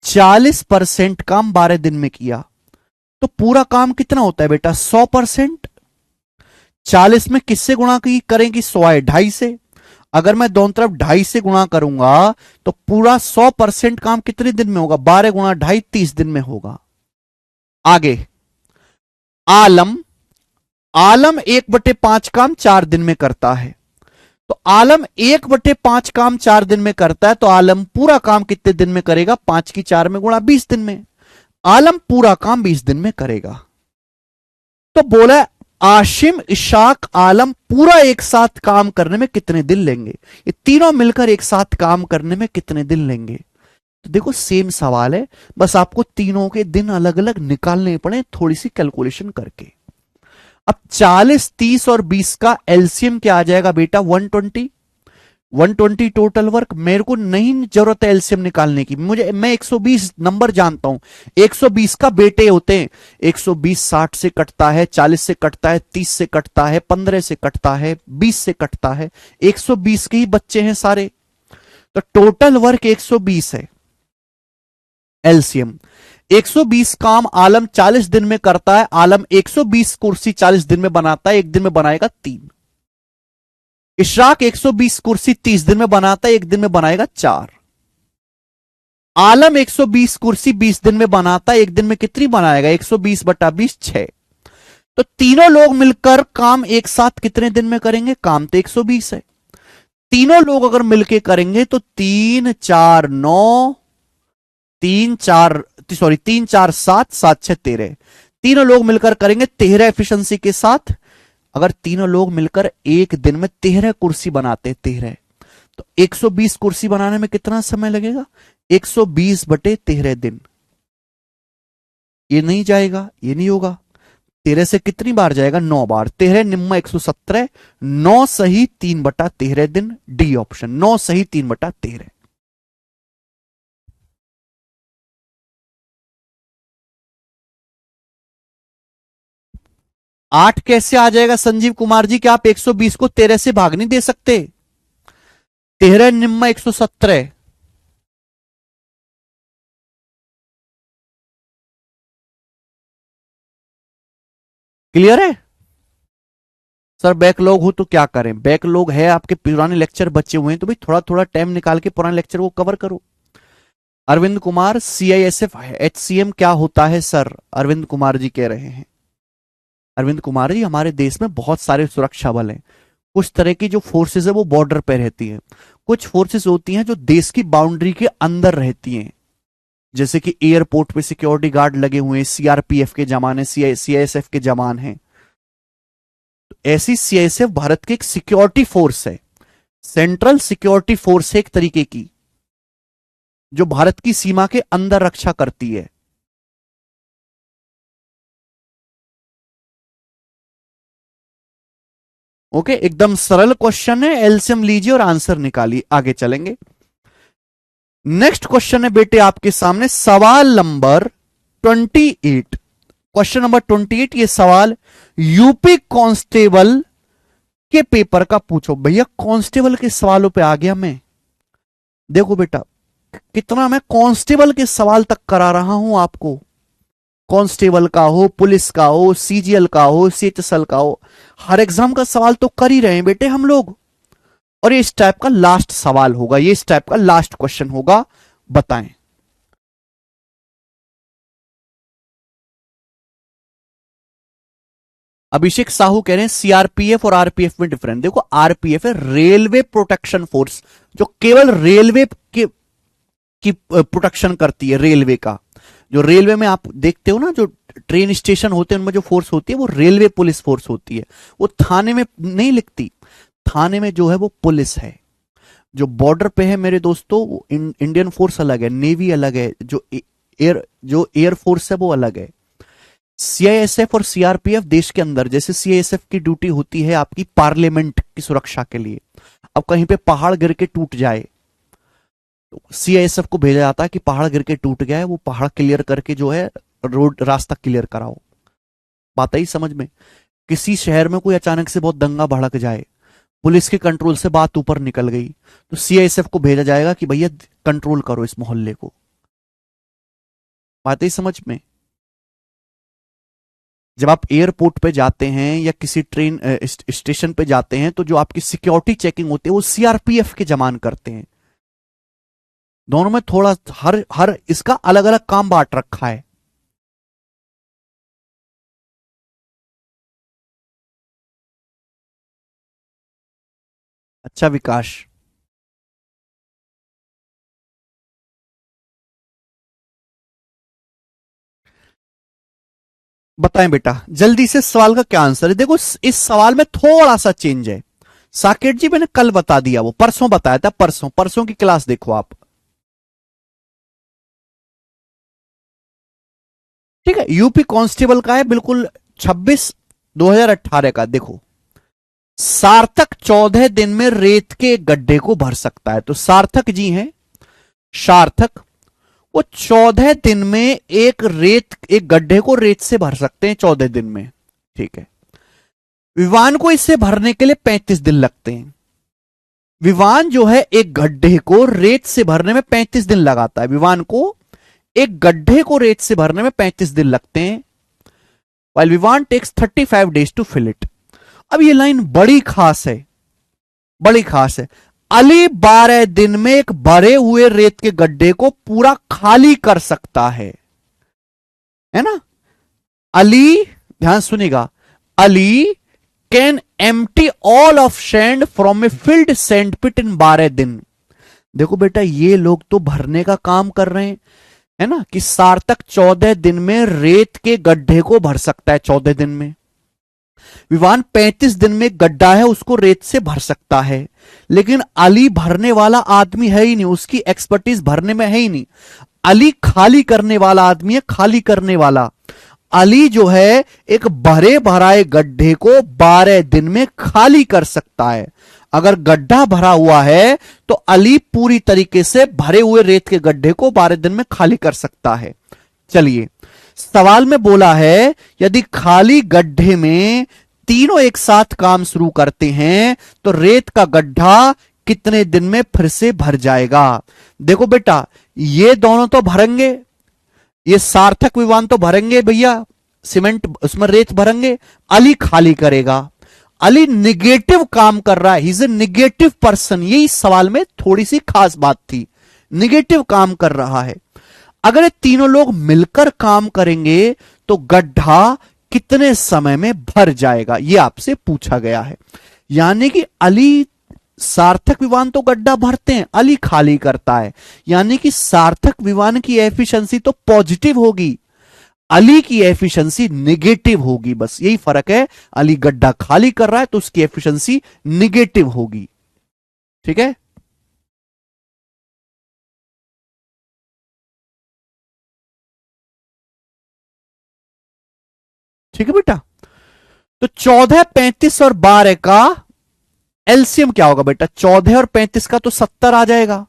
40% काम 12 दिन में किया, तो पूरा काम कितना होता है बेटा? 100%। 40 में किससे गुणा करेंगी? 100 है, 2.5 से। अगर मैं दोनों तरफ 2.5 से गुणा करूंगा तो पूरा 100% काम कितने दिन में होगा? 12 गुणा 2.5, 30 दिन में होगा। आगे, आलम 1/5 काम 4 दिन में करता है। तो आलम 1/5 काम 4 दिन में करता है, तो आलम पूरा काम कितने दिन में करेगा? 5 की 4 में गुणा, 20 दिन में। आलम पूरा काम 20 दिन में करेगा। तो बोला आशिम, इशाक, आलम पूरा एक साथ काम करने में कितने दिन लेंगे? ये तीनों मिलकर एक साथ काम करने में कितने दिन लेंगे? तो देखो, सेम सवाल है, बस आपको तीनों के दिन अलग अलग निकालने पड़े, थोड़ी सी कैलकुलेशन करके। अब 40, 30 और 20 का एलसीएम क्या आ जाएगा बेटा? 120। 120 टोटल वर्क। मेरे को नहीं जरूरत है एलसीएम निकालने की, मैं 120 नंबर जानता हूं। 120 का बेटे होते हैं। 120 60 से कटता है, 40 से कटता है, 30 से कटता है, 15 से कटता है, 20 से कटता है। 120 के ही बच्चे हैं सारे, तो टोटल वर्क 120 है। एलसीएम 120 काम आलम 40 दिन में करता है। आलम 120 कुर्सी 40 दिन में बनाता है, एक दिन में बनाएगा 3। इशराक 120 कुर्सी 30 दिन में बनाता है, एक दिन में बनाएगा 4। आलम 120 कुर्सी 20 दिन में बनाता है, एक दिन में कितनी बनाएगा? 120/20, 6। तो तीनों लोग मिलकर काम एक साथ कितने दिन में करेंगे? काम तो 120 है, तीनों लोग अगर मिलकर करेंगे तो 3 4 9, 3 4 7, 7 6 13। तीनों लोग मिलकर करेंगे 13 एफिशिएंसी के साथ। अगर तीनों लोग मिलकर एक दिन में 13 कुर्सी बनाते, 13, तो 120 कुर्सी बनाने में कितना समय लगेगा? 120/13 दिन। ये नहीं जाएगा, ये नहीं होगा। 13 से कितनी बार जाएगा? 9 बार। 13 निम्मा 117, 9 सही 3/13 दिन। डी ऑप्शन, 9 सही 3/13। 8 कैसे आ जाएगा संजीव कुमार जी? क्या आप 120 को 13 से भाग नहीं दे सकते? 13 निम्मा 117। क्लियर है सर? बैकलॉग हो तो क्या करें? बैकलॉग है, आपके पुराने लेक्चर बचे हुए हैं, तो भाई थोड़ा थोड़ा टाइम निकाल के पुराने लेक्चर को कवर करो। अरविंद कुमार, सीआईएसएफ एचसीएम क्या होता है सर? अरविंद कुमार जी कह रहे हैं। अरविंद कुमार जी, हमारे देश में बहुत सारे सुरक्षा बल हैं। कुछ तरह की जो फोर्सेस है वो बॉर्डर पे रहती हैं, कुछ फोर्सेस होती हैं जो देश की बाउंड्री के अंदर रहती हैं, जैसे कि एयरपोर्ट पे सिक्योरिटी गार्ड लगे हुए हैं, सीआरपीएफ के जवान है, सीआईएसएफ के जवान हैं। तो ऐसी सीआईएसएफ भारत की एक सिक्योरिटी फोर्स है, सेंट्रल सिक्योरिटी फोर्स है एक तरीके की, जो भारत की सीमा के अंदर रक्षा करती है। ओके, एकदम सरल क्वेश्चन है, एलसीएम लीजिए और आंसर निकालिए। आगे चलेंगे, नेक्स्ट क्वेश्चन है बेटे आपके सामने, सवाल नंबर 28। क्वेश्चन नंबर 28, ये सवाल यूपी कांस्टेबल के पेपर का पूछो। भैया कांस्टेबल के सवालों पे आ गया मैं। देखो बेटा कितना मैं कांस्टेबल के सवाल तक करा रहा हूं आपको। कांस्टेबल का हो, पुलिस का हो, सीजीएल का हो, सीएचएसएल का हो, हर एग्जाम का सवाल तो कर ही रहे हैं बेटे हम लोग। और ये इस टाइप का लास्ट सवाल होगा, ये इस टाइप का लास्ट क्वेश्चन होगा, बताएं। अभिषेक साहू कह रहे हैं सीआरपीएफ और आरपीएफ में डिफरेंस। देखो आरपीएफ है रेलवे प्रोटेक्शन फोर्स, जो केवल रेलवे की प्रोटेक्शन करती है। रेलवे का जो रेलवे में आप देखते हो ना, जो ट्रेन स्टेशन होते हैं उनमें जो फोर्स होती है वो रेलवे पुलिस फोर्स होती है। वो थाने में नहीं लिखती, थाने में जो है वो पुलिस है। जो बॉर्डर पे है मेरे दोस्तों वो इंडियन फोर्स अलग है, नेवी अलग है, जो एयर फोर्स है वो अलग है। सीआईएसएफ और सीआरपीएफ देश के अंदर, जैसे सीआईएसएफ की ड्यूटी होती है आपकी पार्लियामेंट की सुरक्षा के लिए। अब कहीं पे पहाड़ गिर के टूट जाए तो सीआईएसएफ को भेजा जाता है कि पहाड़ गिर के टूट गया है, वो पहाड़ क्लियर करके जो है रोड रास्ता क्लियर कराओ। बात आई समझ में। किसी शहर में कोई अचानक से बहुत दंगा भड़क जाए, पुलिस के कंट्रोल से बात ऊपर निकल गई, तो सीआईएसएफ को भेजा जाएगा कि भैया कंट्रोल करो इस मोहल्ले को। बात आई समझ में। जब आप एयरपोर्ट पे जाते हैं या किसी ट्रेन स्टेशन पे जाते हैं तो जो आपकी सिक्योरिटी चेकिंग होती है वो सीआरपीएफ के जवान करते हैं। दोनों में थोड़ा हर इसका अलग अलग काम बांट रखा है। अच्छा विकास, बताएं बेटा जल्दी से सवाल का क्या आंसर है। देखो इस सवाल में थोड़ा सा चेंज है। साकेत जी मैंने कल बता दिया, वो परसों बताया था, परसों परसों की क्लास देखो आप। ठीक है, यूपी कांस्टेबल का है बिल्कुल 26/2018 का। देखो सार्थक 14 दिन में रेत के गड्ढे को भर सकता है। तो सार्थक जी हैं, सार्थक वो 14 दिन में एक गड्ढे को रेत से भर सकते हैं 14 दिन में। ठीक है, विवान को इससे भरने के लिए 35 दिन लगते हैं। विवान जो है एक गड्ढे को रेत से भरने में 35 दिन लगाता है। विवान को एक गड्ढे को रेत से भरने में 35 दिन लगते हैं, while Vivaan takes 35 days to fill it. अब ये लाइन बड़ी खास है, बड़ी खास है। अली 12 दिन में एक भरे हुए रेत के गड्ढे को पूरा खाली कर सकता है ना। अली, ध्यान सुनिएगा, Ali can empty all of sand from a filled sand pit in 12 दिन। देखो बेटा ये लोग तो भरने का काम कर रहे हैं, है ना, कि सार्थक 14 दिन में रेत के गड्ढे को भर सकता है 14 दिन में। विवान 35 दिन में गड्ढा है उसको रेत से भर सकता है। लेकिन अली भरने वाला आदमी है ही नहीं, उसकी एक्सपर्टीज भरने में है ही नहीं। अली खाली करने वाला आदमी है, खाली करने वाला। अली जो है एक भरे भराए गड्ढे को 12 दिन में खाली कर सकता है। अगर गड्ढा भरा हुआ है तो अली पूरी तरीके से भरे हुए रेत के गड्ढे को 12 दिन में खाली कर सकता है। चलिए सवाल में बोला है यदि खाली गड्ढे में तीनों एक साथ काम शुरू करते हैं तो रेत का गड्ढा कितने दिन में फिर से भर जाएगा। देखो बेटा ये दोनों तो भरेंगे, ये सार्थक विवान तो भरेंगे भैया, सीमेंट उसमें रेत भरेंगे, अली खाली करेगा। अली निगेटिव काम कर रहा है, he is a negative person. यही सवाल में थोड़ी सी खास बात थी, निगेटिव काम कर रहा है। अगर ये तीनों लोग मिलकर काम करेंगे तो गड्ढा कितने समय में भर जाएगा, यह आपसे पूछा गया है। यानी कि अली, सार्थक विवान तो गड्ढा भरते हैं, अली खाली करता है, यानी कि सार्थक विवान की एफिशिएंसी तो पॉजिटिव होगी, अली की एफिशिएंसी निगेटिव होगी। बस यही फर्क है, अली गड्ढा खाली कर रहा है तो उसकी एफिशिएंसी निगेटिव होगी। ठीक है, ठीक है बेटा। तो 14, 35 और 12 का एलसीएम क्या होगा बेटा? 14 और 35 का तो 70 आ जाएगा,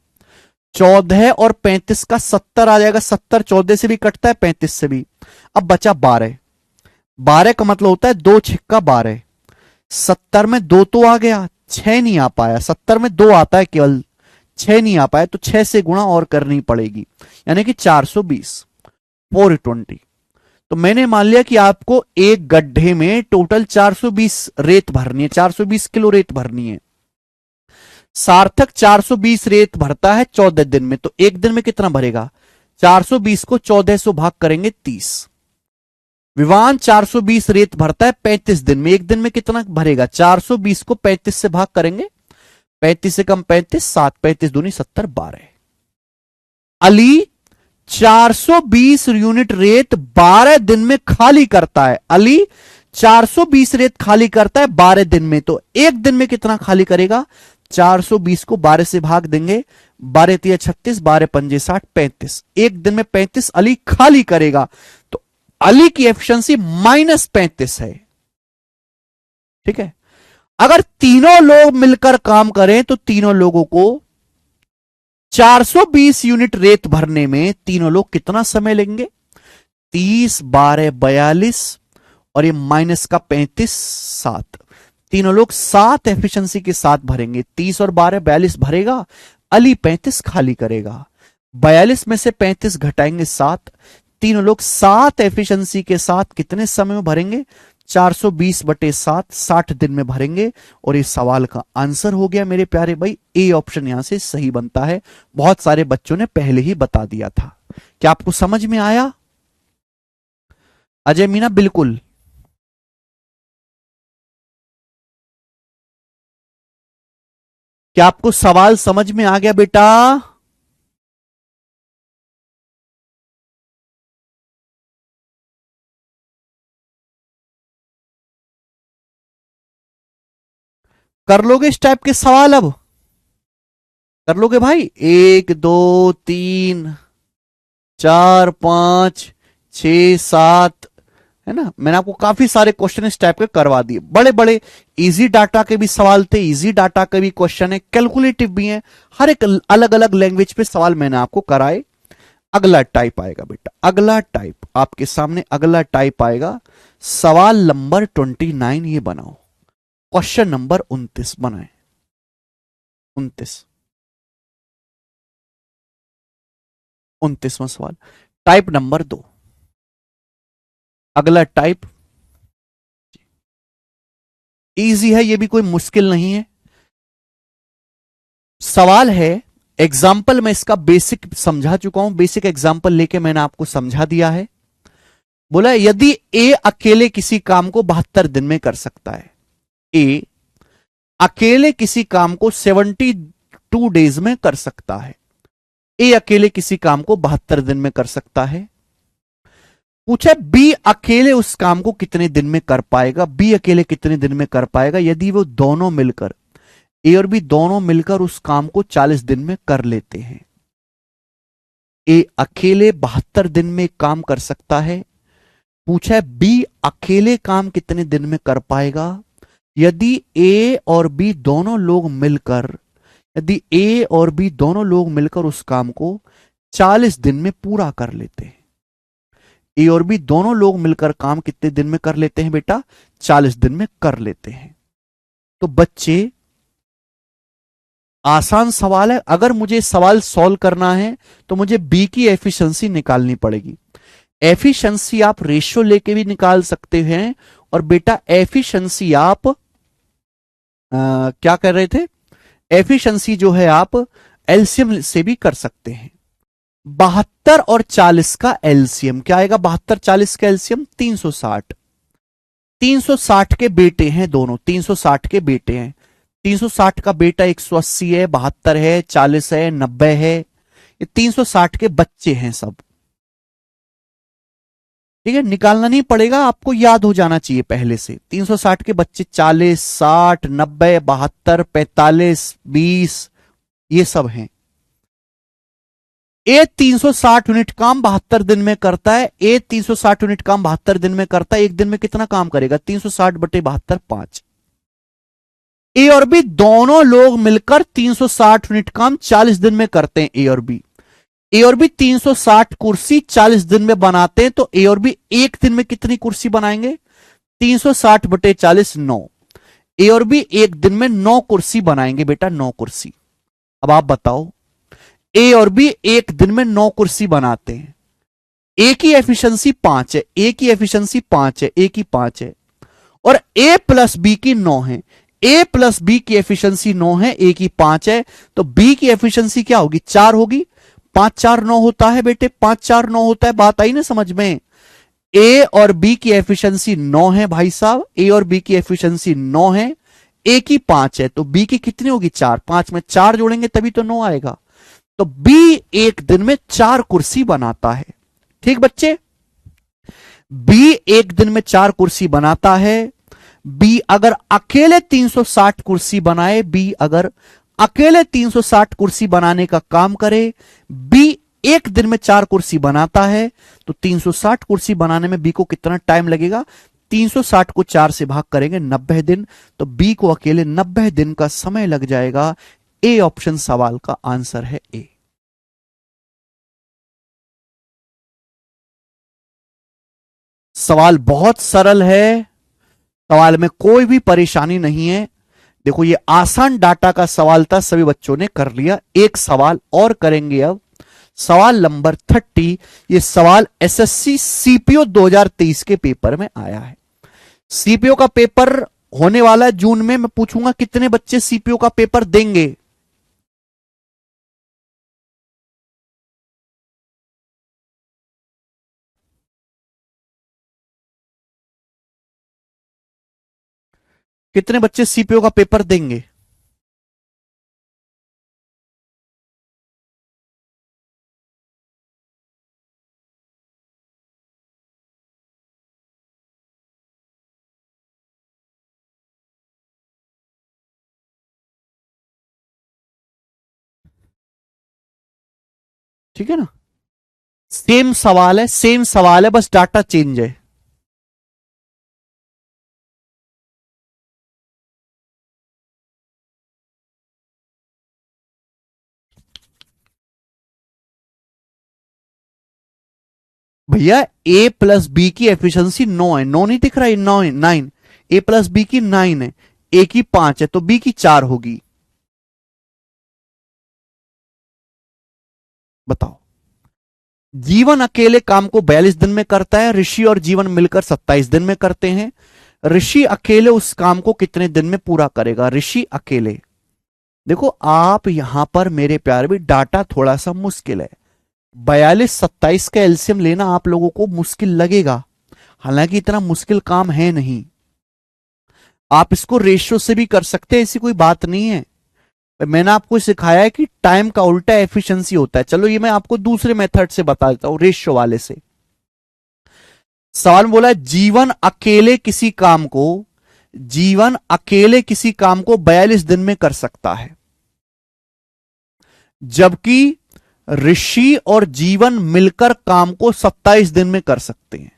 14 और 35 का 70 आ जाएगा। 70 14 से भी कटता है, 35 से भी। अब बचा 12, 12 का मतलब होता है 2 छिक्का 12। 70 में 2 तो आ गया, 6 नहीं आ पाया। 70 में 2 आता है केवल, 6 नहीं आ पाया, तो 6 से गुणा और करनी पड़ेगी, यानी कि 420, 420। तो मैंने मान लिया कि आपको एक गड्ढे में टोटल 420 रेत भरनी है, 420 किलो रेत भरनी है। सार्थक 420 रेत भरता है 14 दिन में, तो एक दिन में कितना भरेगा? 420 को 14 से भाग करेंगे 30। विवान 420 रेत भरता है 35 दिन में, एक दिन में कितना भरेगा? 420 को 35 से भाग करेंगे, 35 से कम 35, 7, 35 दूनी 70, 12। अली 420 यूनिट रेत 12 दिन में खाली करता है। अली 420 रेत खाली करता है 12 दिन में, तो एक दिन में कितना खाली करेगा? 420 को 12 से भाग देंगे, 12 तिया 36, 12 पंजे 60, 35। एक दिन में 35 अली खाली करेगा, तो अली की एफिशिएंसी -35 है। ठीक है। अगर तीनों लोग मिलकर काम करें तो तीनों लोगों को 420 यूनिट रेत भरने में तीनों लोग कितना समय लेंगे? 30, 12, 42 और ये माइनस का 35, 7। तीनों लोग 7 एफिशिएंसी के साथ भरेंगे। 30 और 12, 42 भरेगा, अली 35 खाली करेगा। 42 में से 35 घटाएंगे 7। तीनों लोग 7 एफिशिएंसी के साथ कितने समय में भरेंगे? 420/7, 60 दिन में भरेंगे। और इस सवाल का आंसर हो गया मेरे प्यारे भाई, ए ऑप्शन यहां से सही बनता है। बहुत सारे बच्चों ने पहले ही बता दिया था। क्या आपको समझ में आया? अजय मीना बिल्कुल। क्या आपको सवाल समझ में आ गया बेटा? कर लोगे इस टाइप के सवाल? अब कर लोगे भाई? 1, 2, 3, 4, 5, 6, 7, है ना। मैंने आपको काफी सारे क्वेश्चन इस टाइप के करवा दिए। बड़े बड़े इजी डाटा के भी सवाल थे, इजी डाटा के भी क्वेश्चन है, कैलकुलेटिव भी है। हर एक अलग अलग लैंग्वेज पे सवाल मैंने आपको कराए। अगला टाइप आएगा बेटा, अगला टाइप आपके सामने, अगला टाइप आएगा। सवाल नंबर 29 ये बनाओ, क्वेश्चन नंबर 29 बनाए। 29, 29वां सवाल, टाइप नंबर 2। अगला टाइप इजी है, ये भी कोई मुश्किल नहीं है। सवाल है, एग्जाम्पल मैं इसका बेसिक समझा चुका हूं, बेसिक एग्जाम्पल लेके मैंने आपको समझा दिया है। बोला यदि ए अकेले किसी काम को 72 दिन में कर सकता है, ए अकेले किसी काम को 72 डेज में कर सकता है, ए अकेले किसी काम को 72 दिन में कर सकता है। पूछा बी अकेले उस काम को कितने दिन में कर पाएगा, बी अकेले कितने दिन में कर पाएगा यदि वो दोनों मिलकर, ए और बी दोनों मिलकर उस काम को 40 दिन में कर लेते हैं। ए अकेले 72 दिन में काम कर सकता है। पूछा है बी अकेले काम कितने दिन में कर पाएगा यदि ए और बी दोनों लोग मिलकर, यदि ए और बी दोनों लोग मिलकर उस काम को 40 दिन में पूरा कर लेते हैं। ए और बी दोनों लोग मिलकर काम कितने दिन में कर लेते हैं बेटा? 40 दिन में कर लेते हैं। तो बच्चे आसान सवाल है। अगर मुझे सवाल सॉल्व करना है तो मुझे बी की एफिशिएंसी निकालनी पड़ेगी। एफिशिएंसी आप रेशियो लेके भी निकाल सकते हैं, और बेटा एफिशिएंसी आप क्या कर रहे थे, एफिशिएंसी जो है आप एलसीएम से भी कर सकते हैं। 72 और 40 का एलसीएम क्या आएगा? 72 40 का एलसीएम 360। 360 के बेटे हैं दोनों, 360 के बेटे हैं। 360 का बेटा 180 है, 72 है, 40 है, 90 है। ये 360 के बच्चे हैं सब। ठीक है, निकालना नहीं पड़ेगा, आपको याद हो जाना चाहिए पहले से। 360 के बच्चे 40, 60, 90, 72, 45, 20 ये सब हैं। ए 360 यूनिट काम 72 दिन में करता है। ए 360 यूनिट काम 72 दिन में करता है। एक दिन में कितना काम करेगा? 360/72, 5। ए और बी दोनों लोग मिलकर 360 यूनिट काम 40 दिन में करते हैं, ए और बी। ए और बी 360 कुर्सी 40 दिन में बनाते हैं, तो ए और बी एक दिन में कितनी कुर्सी बनाएंगे? 360/40 9। ए और बी एक दिन में 9 कुर्सी बनाएंगे बेटा, 9 कुर्सी। अब आप बताओ, ए और बी एक दिन में 9 कुर्सी बनाते हैं, ए की एफिशिएंसी 5 है, ए की एफिशिएंसी 5 है, ए की 5 है, और ए प्लस बी की 9 है। ए प्लस बी की एफिशिएंसी 9 है, ए की 5 है, तो बी की एफिशिएंसी क्या होगी? 4 होगी। 5 4 9 होता है बेटे, 5 4 9 होता है। बात आई ना समझ में? ए और बी की एफिशिएंसी 9 है भाई साहब, ए और बी की एफिशिएंसी 9 है, ए की 5 है, तो बी की कितनी होगी? 4। 5 में 4 जोड़ेंगे तभी तो 9 आएगा। तो बी एक दिन में 4 कुर्सी बनाता है। ठीक बच्चे, बी एक दिन में 4 कुर्सी बनाता है। बी अगर अकेले 360 कुर्सी बनाए, बी अगर अकेले 360 कुर्सी बनाने का काम करे, बी एक दिन में 4 कुर्सी बनाता है, तो 360 कुर्सी बनाने में बी को कितना टाइम लगेगा? 360 को 4 से भाग करेंगे 90 दिन, तो बी को अकेले 90 दिन का समय लग जाएगा। ए ऑप्शन सवाल का आंसर है ए। सवाल बहुत सरल है, सवाल में कोई भी परेशानी नहीं है। देखो ये आसान डाटा का सवाल था, सभी बच्चों ने कर लिया। एक सवाल और करेंगे अब, सवाल नंबर 30। ये सवाल एसएससी सीपीओ 2023 के पेपर में आया है। सीपीओ का पेपर होने वाला है जून में। मैं पूछूंगा कितने बच्चे सीपीओ का पेपर देंगे? कितने बच्चे सीपीओ का पेपर देंगे? ठीक है ना, सेम सवाल है, सेम सवाल है, बस डाटा चेंज है। भैया ए प्लस बी की एफिशिएंसी 9 है, 9 नहीं दिख रहा है? 9 है, 9। ए प्लस बी की 9 है, ए की 5 है, तो बी की 4 होगी। बताओ, जीवन अकेले काम को 42 दिन में करता है, ऋषि और जीवन मिलकर 27 दिन में करते हैं। ऋषि अकेले उस काम को कितने दिन में पूरा करेगा? ऋषि अकेले। देखो आप यहां पर मेरे प्यारे भी, डाटा थोड़ा सा मुश्किल है। 42 27 का एलसीएम लेना आप लोगों को मुश्किल लगेगा, हालांकि इतना मुश्किल काम है नहीं। आप इसको रेशियो से भी कर सकते हैं, ऐसी कोई बात नहीं है। मैंने आपको सिखाया है कि टाइम का उल्टा एफिशिएंसी होता है। चलो ये मैं आपको दूसरे मेथड से बता देता हूं, रेशियो वाले से। सवाल में बोला है जीवन अकेले किसी काम को 42 दिन में कर सकता है, जबकि ऋषि और जीवन मिलकर काम को 27 दिन में कर सकते हैं।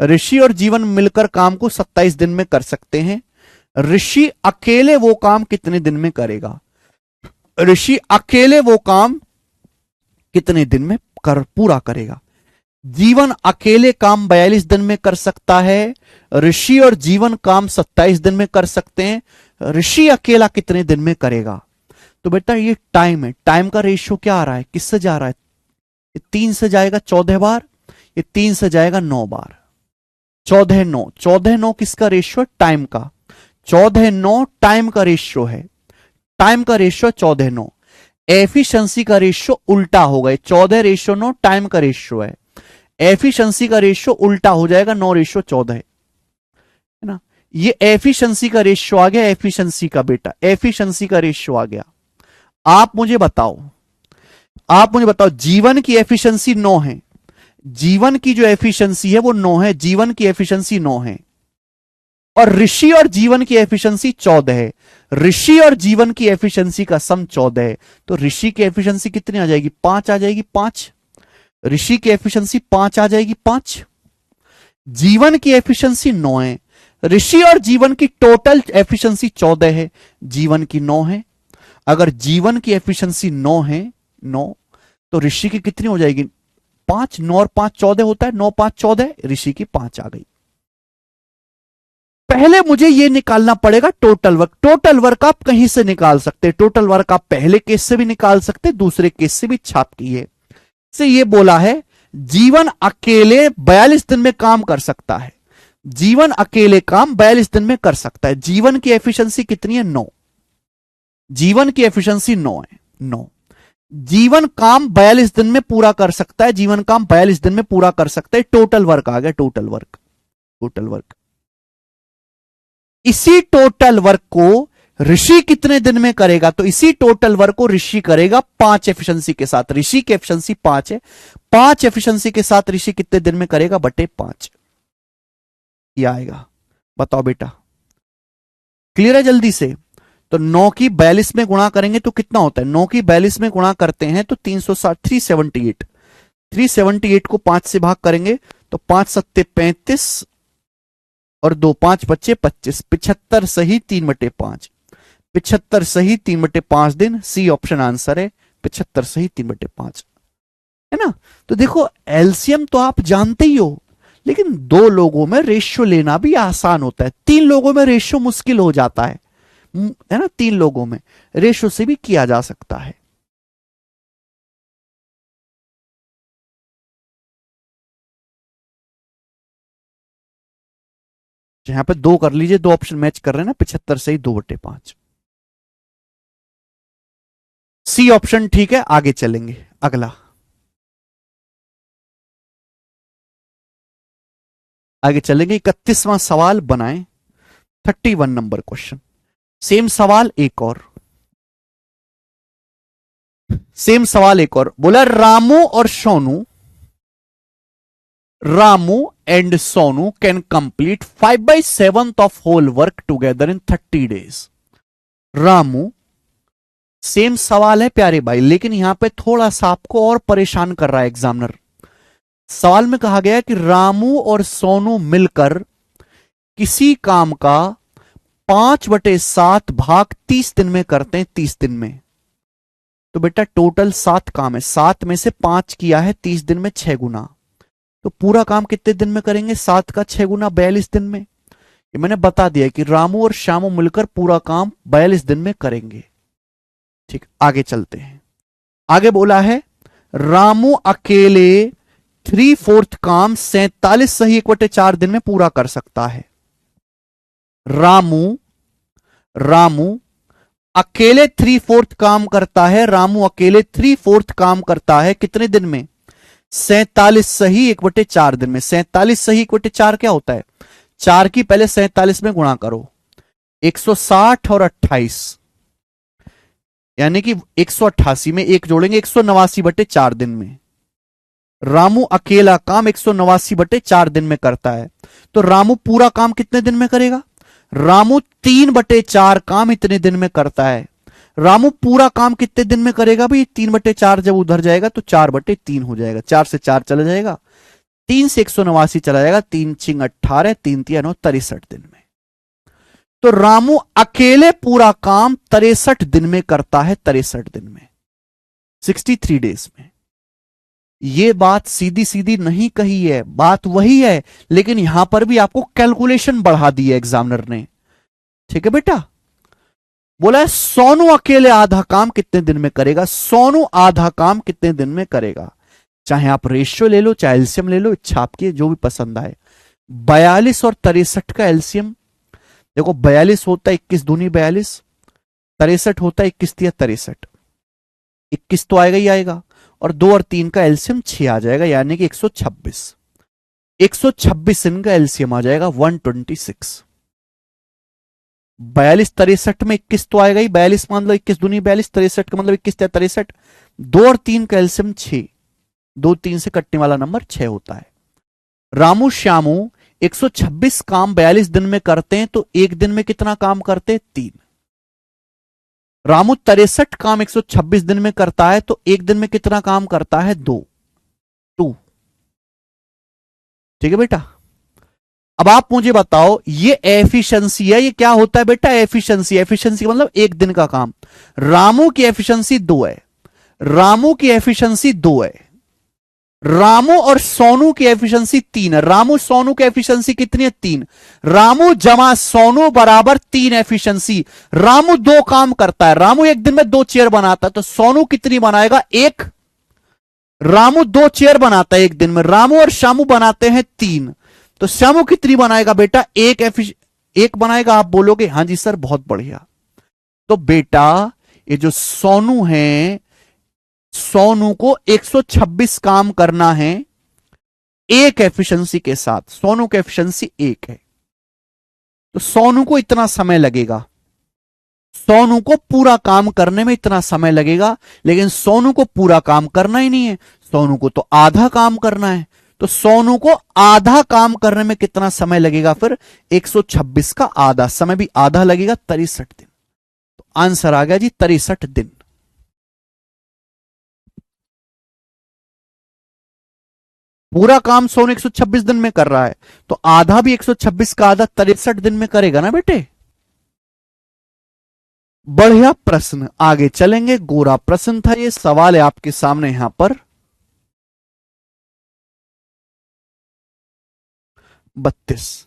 ऋषि और जीवन मिलकर काम को 27 दिन में कर सकते हैं। ऋषि अकेले वो काम कितने दिन में करेगा? ऋषि अकेले वो काम कितने दिन में पूरा करेगा? जीवन अकेले काम 42 दिन में कर सकता है, ऋषि और जीवन काम 27 दिन में कर सकते हैं। ऋषि अकेला कितने दिन में करेगा? तो बेटा ये टाइम है, टाइम का रेशियो क्या आ रहा है, किससे जा रहा है? ये 3 से जाएगा 14 बार, ये 3 से जाएगा 9 बार। 14 9, 14 9 किसका रेशियो है? टाइम का। 14 9 टाइम का रेशियो है, टाइम का रेशियो 14 9। एफिशिएंसी का रेशियो उल्टा हो गए, 14:9 टाइम का रेशियो है, एफिशिएंसी का रेशियो उल्टा हो जाएगा, 9:14 है ना। ये एफिशिएंसी का रेशियो आ गया, एफिशिएंसी का बेटा, एफिशिएंसी का रेशियो आ गया। आप मुझे बताओ जीवन की एफिशिएंसी 9 है, जीवन की जो एफिशिएंसी है वो 9 है, जीवन की एफिशिएंसी 9 है, और ऋषि और जीवन की एफिशिएंसी 14 है। ऋषि और जीवन की एफिशिएंसी का सम 14 है, तो ऋषि की एफिशिएंसी कितनी आ जाएगी? 5 आ जाएगी, 5। ऋषि की एफिशिएंसी 5 आ जाएगी, 5। जीवन की एफिशिएंसी 9 है, ऋषि और जीवन की टोटल एफिशिएंसी 14 है, जीवन की 9 है। अगर जीवन की एफिशिएंसी 9 है, 9, तो ऋषि की कितनी हो जाएगी? 5, 9 और 5 14 होता है, 9 5 14, ऋषि की 5 आ गई। पहले मुझे यह निकालना पड़ेगा टोटल वर्क। टोटल वर्क आप कहीं से निकाल सकते हैं, टोटल वर्क आप पहले केस से भी निकाल सकते हैं, दूसरे केस से भी। छाप कीजिए। से ये बोला है जीवन अकेले 42 दिन में काम कर सकता है। जीवन अकेले काम 42 दिन में कर सकता है। जीवन की एफिशिएंसी कितनी है? 9। जीवन की एफिशिएंसी 9 है। 9 जीवन काम 42 दिन में पूरा कर सकता है। जीवन काम 42 दिन में पूरा कर सकता है। टोटल वर्क आ गया। Total work, total work. इसी टोटल वर्क को ऋषि कितने दिन में करेगा? तो इसी टोटल वर्क को ऋषि करेगा 5 एफिशिएंसी के साथ। ऋषि की एफिशिएंसी 5 है। 5 एफिशिएंसी के साथ ऋषि कितने दिन में करेगा? बटे 5 ये आएगा। बताओ बेटा, क्लियर है? जल्दी से। तो 9 की 42 में गुणा करेंगे तो कितना होता है? 9 की 42 में गुणा करते हैं तो 360, 378। 378 को 5 से भाग करेंगे तो 5 सत्ते 35 और 2 5 बच्चे 25। 75 सही 3/5। 75 सही 3/5 दिन। सी ऑप्शन आंसर है। 75 सही 3/5 है ना। तो देखो एलसीएम तो आप जानते ही हो, लेकिन 2 लोगों में रेशियो लेना भी आसान होता है। 3 लोगों में रेशियो मुश्किल हो जाता है ना। 3 लोगों में रेशियो से भी किया जा सकता है। यहां पे 2 कर लीजिए, 2 ऑप्शन मैच कर रहे हैं ना। 75 सही 2/5। सी ऑप्शन ठीक है। आगे चलेंगे। अगला, आगे चलेंगे। 31वां सवाल बनाएं। 31 नंबर क्वेश्चन। सेम सवाल एक और, सेम सवाल एक और। बोला रामू और Sonu, Ramu and Sonu can complete 5/7 of whole work together in 30 days. Ramu, same सवाल है प्यारे भाई, लेकिन यहां पे थोड़ा सा आपको और परेशान कर रहा है एग्जामिनर। सवाल में कहा गया है कि रामू और सोनू मिलकर किसी काम का 5/7 भाग 30 दिन में करते हैं। 30 दिन में तो बेटा टोटल 7 काम है। 7 में से 5 किया है 30 दिन में 6 गुना। तो पूरा काम कितने दिन में करेंगे? 7 का 6 गुना 42 दिन में। ये मैंने बता दिया कि रामू और श्यामू मिलकर पूरा काम 42 दिन में करेंगे। ठीक, आगे चलते हैं। आगे बोला है रामू अकेले 3/4 काम 47 सही 1/4 दिन में पूरा कर सकता है। रामू अकेले 3/4 काम करता है। रामू अकेले 3/4 काम करता है कितने दिन में? 47 सही 1/4 दिन में। 47 सही 1/4 क्या होता है? 4 की पहले 47 में गुणा करो, 160 और 28, यानी कि 188 में 1 जोड़ेंगे, 189/4 दिन में। रामू अकेला काम 189/4 दिन में करता है। तो रामू पूरा काम कितने दिन में करेगा? रामू 3/4 काम इतने दिन में करता है। रामू पूरा काम कितने दिन में करेगा भाई? 3/4 जब उधर जाएगा तो 4/3 हो जाएगा। 4 से 4 चला जाएगा, 3 से 189 चला जाएगा, 3 छिंग 18, 3 3 9 63 दिन में। तो रामू अकेले पूरा काम 63 दिन में करता है। 63 दिन में, 63 डेज में। यह बात सीधी सीधी नहीं कही है, बात वही है, लेकिन यहां पर भी आपको कैलकुलेशन बढ़ा दी है एग्जामिनर ने। ठीक है बेटा। बोला है सोनू अकेले आधा काम कितने दिन में करेगा? सोनू आधा काम कितने दिन में करेगा? चाहे आप रेशियो ले लो, चाहे एलसीएम ले लो, इच्छा आपकी, जो भी पसंद आए। 42 और 63 का एलसीएम देखो, 42 होता है 21 दूनी 42, 63 होता है 21 तिया 63। 21 तो आएगा ही आएगा, और 2 और 3 का एलसीएम 6 आ जाएगा, यानी कि 126। 126 इनका एलसीएम आ जाएगा 126। 42 63 में 21 तो आएगा ही, 42 मान लो 21 दूनी 42, 63 का मतलब 21 तिया 63। 2 और 3 का एलसीएम 6, 2 3 से कटने वाला नंबर 6 होता है। रामू श्यामू 126 काम 42 दिन में करते हैं, तो एक दिन में कितना काम करते हैं? 3। रामू 63 काम 126 दिन में करता है, तो एक दिन में कितना काम करता है? 2। ठीक है बेटा। अब आप मुझे बताओ, ये एफिशिएंसी है, ये क्या होता है बेटा? एफिशिएंसी। एफिशिएंसी मतलब एक दिन का काम। रामू की एफिशिएंसी 2 है, रामू की एफिशिएंसी 2 है, रामू और सोनू की एफिशिएंसी 3 है। रामू सोनू की एफिशिएंसी कितनी है? 3। रामू जमा सोनू बराबर 3 एफिशिएंसी। रामू 2 काम करता है, रामू एक दिन में 2 चेयर बनाता है, तो सोनू कितनी बनाएगा? 1। रामू 2 चेयर बनाता है एक दिन में, रामू और श्यामू बनाते हैं 3, तो श्यामू कितनी बनाएगा बेटा? 1 बनाएगा। आप बोलोगे हां जी सर बहुत बढ़िया। तो बेटा ये जो सोनू है, सोनू को 126 काम करना है एक एफिशिएंसी के साथ। सोनू की एफिशिएंसी 1 है, तो सोनू को इतना समय लगेगा, सोनू को पूरा काम करने में इतना समय लगेगा। लेकिन सोनू को पूरा काम करना ही नहीं है, सोनू को तो आधा काम करना है। तो सोनू को आधा काम करने में कितना समय लगेगा? फिर 126 का आधा, समय भी आधा लगेगा, 63 दिन। तो आंसर आ गया जी 63 दिन। पूरा काम सोनू 126 दिन में कर रहा है, तो आधा भी 126 का आधा 63 दिन में करेगा ना बेटे। बढ़िया प्रश्न, आगे चलेंगे। गोरा प्रश्न था ये, सवाल है आपके सामने यहां पर 32।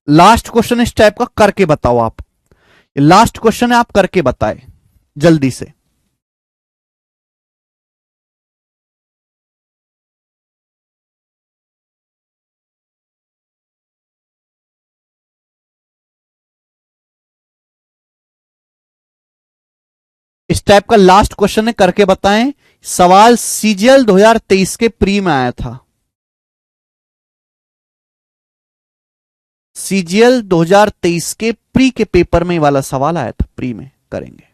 लास्ट क्वेश्चन इस टाइप का करके बताओ आप। लास्ट क्वेश्चन है, आप करके बताएं जल्दी से। इस टाइप का लास्ट क्वेश्चन है, करके बताएं। सवाल सीजीएल 2023 के प्री में आया था। सीजीएल 2023 के प्री के पेपर में वाला सवाल आया था, प्री में करेंगे।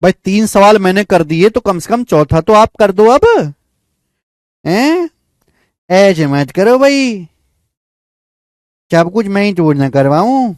भाई 3 सवाल मैंने कर दिए, तो कम से कम चौथा तो आप कर दो अब। हैं? ऐसे मत करो भाई, सब कुछ मैं ही चोर ना करवाऊं।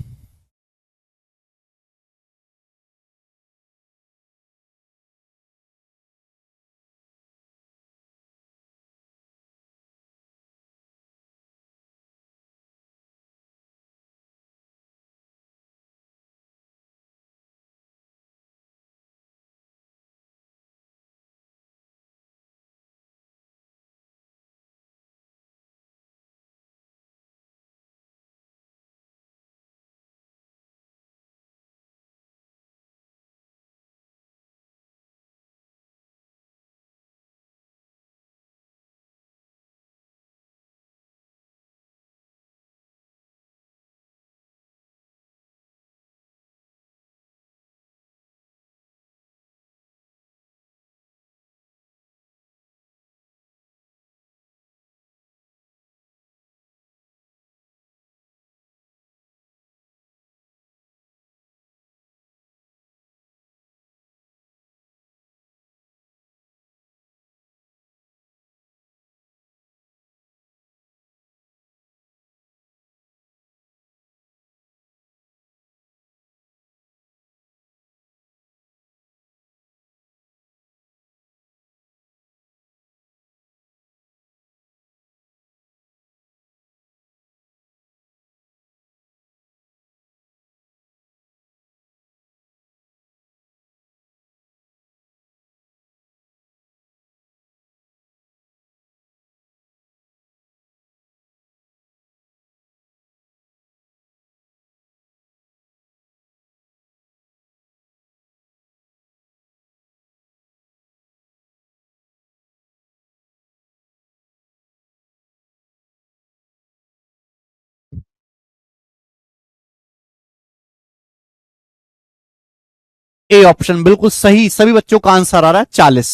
ए ऑप्शन बिल्कुल सही, सभी बच्चों का आंसर आ रहा है 40।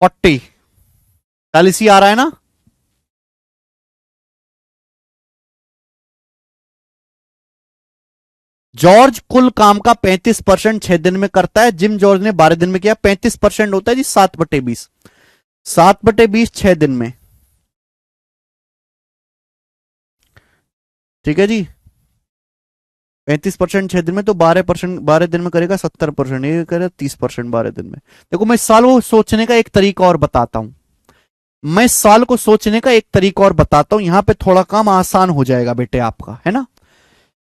40। 40 ही आ रहा है ना? जॉर्ज कुल काम का 35% 6 दिन में करता है, जिम जॉर्ज ने 12 दिन में किया। 35% होता है जी 7/20, 7/20 6 दिन में। ठीक है जी, 35% 6 दिन में, तो 12% 12 दिन में करेगा 70%, ये करेगा 30% 12 दिन में। देखो मैं इस साल को सोचने का एक तरीका और बताता हूं, मैं इस साल को सोचने का एक तरीका और बताता हूं, यहां पे थोड़ा काम आसान हो जाएगा बेटे आपका, है ना?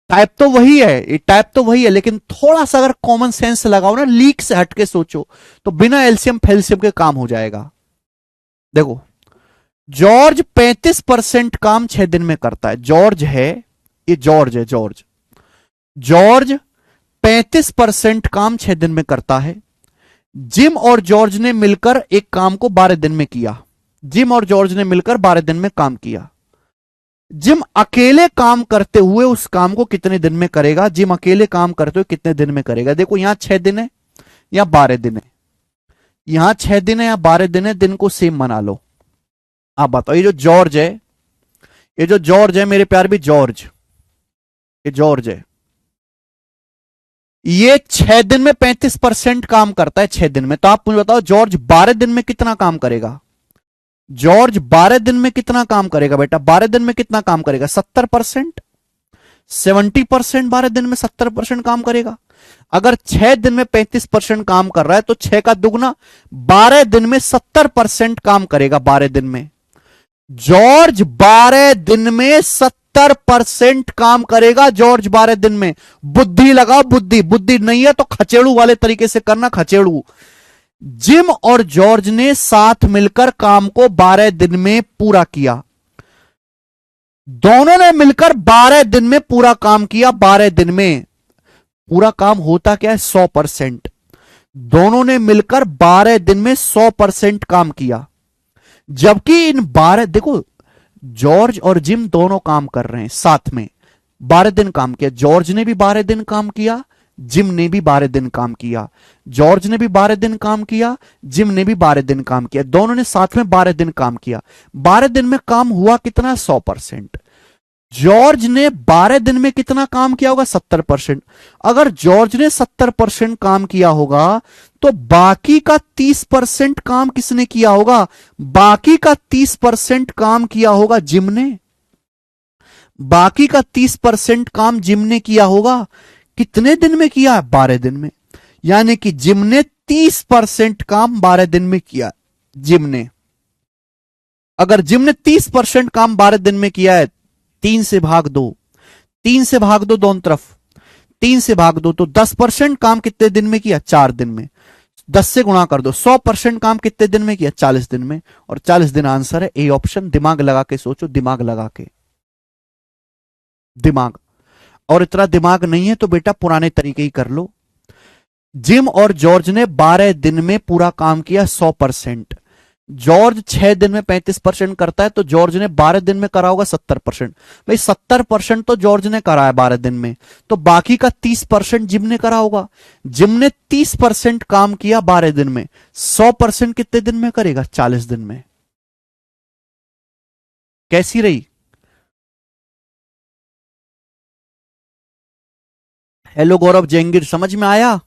टाइप तो वही है, टाइप तो वही है, लेकिन थोड़ा सा अगर कॉमन सेंस लगाओ ना, लीक से हटके सोचो, तो बिना एलसीएम फेलसीएम के काम हो जाएगा। देखो, जॉर्ज 35% काम 6 दिन में करता है। जॉर्ज है, ये जॉर्ज है, जॉर्ज जॉर्ज 35% काम 6 दिन में करता है। जिम और जॉर्ज ने मिलकर एक काम को 12 दिन में किया। जिम और जॉर्ज ने मिलकर 12 दिन में काम किया। जिम अकेले काम करते हुए उस काम को कितने दिन में करेगा? जिम अकेले काम करते हुए कितने दिन में करेगा? देखो यहां 6 दिन है या 12 दिन है, यहां 6 दिन है या 12 दिन है, दिन को सेम बना लो। आप बताओ, ये जो जॉर्ज है, ये जो जॉर्ज है मेरे प्यार भी जॉर्ज, ये जॉर्ज है, ये 6 दिन में 35% काम करता है 6 दिन में। तो आप मुझे बताओ जॉर्ज 12 दिन में कितना काम करेगा? जॉर्ज 12 दिन में कितना काम करेगा बेटा? 12 दिन में कितना काम करेगा? 70%, 70%। 12 दिन में 70% काम करेगा। अगर 6 दिन में 35% काम कर रहा है तो 6 का दुगना 12 दिन में 70% काम करेगा। 12 दिन में जॉर्ज 12 दिन में 70% काम करेगा। जॉर्ज 12 दिन में, बुद्धि लगाओ, बुद्धि, बुद्धि नहीं है तो खचेड़ू वाले तरीके से करना, खचेड़ू। जिम और जॉर्ज ने साथ मिलकर काम को 12 दिन में पूरा किया। दोनों ने मिलकर 12 दिन में पूरा काम किया। 12 दिन में पूरा काम होता क्या है? 100%। दोनों ने मिलकर 12 दिन में 100% काम किया। जबकि इन 12, देखो जॉर्ज और जिम दोनों काम कर रहे हैं साथ में, 12 दिन काम किया। जॉर्ज ने भी 12 दिन काम किया, जिम ने भी 12 दिन काम किया। जॉर्ज ने भी 12 दिन काम किया, जिम ने भी 12 दिन काम किया। दोनों ने साथ में 12 दिन काम किया। 12 दिन में काम हुआ कितना? 100%। जॉर्ज ने 12 दिन में कितना काम किया होगा? 70%। अगर जॉर्ज ने 70% काम किया होगा तो बाकी का 30% काम किसने किया होगा? बाकी का 30% काम किया होगा जिम ने। बाकी का 30% काम जिम ने किया होगा। कितने दिन में किया? 12 दिन में। यानी कि जिम ने 30% काम 12 दिन में किया। जिम ने, अगर जिम ने 30% काम 12 दिन में किया है, 3 से भाग दो, 3 से भाग दो दोनों तरफ, 3 से भाग दो, तो 10% काम कितने दिन में किया? 4 दिन में। 10 से गुणा कर दो, 100% काम कितने दिन में किया? 40 दिन में। और 40 दिन आंसर है ए ऑप्शन। दिमाग लगा के सोचो, दिमाग लगा के, दिमाग। और इतना दिमाग नहीं है तो बेटा पुराने तरीके ही कर लो। जिम और जॉर्ज ने 12 दिन में पूरा काम किया 100%। जॉर्ज 6 दिन में 35% करता है, तो जॉर्ज ने 12 दिन में करा होगा 70%। भाई 70% तो जॉर्ज ने करा है 12 दिन में, तो बाकी का 30% जिम ने करा होगा। जिम ने 30% काम किया 12 दिन में, 100% कितने दिन में करेगा? 40 दिन में। कैसी रही? हेलो गौरव जेंगिर, समझ में आया?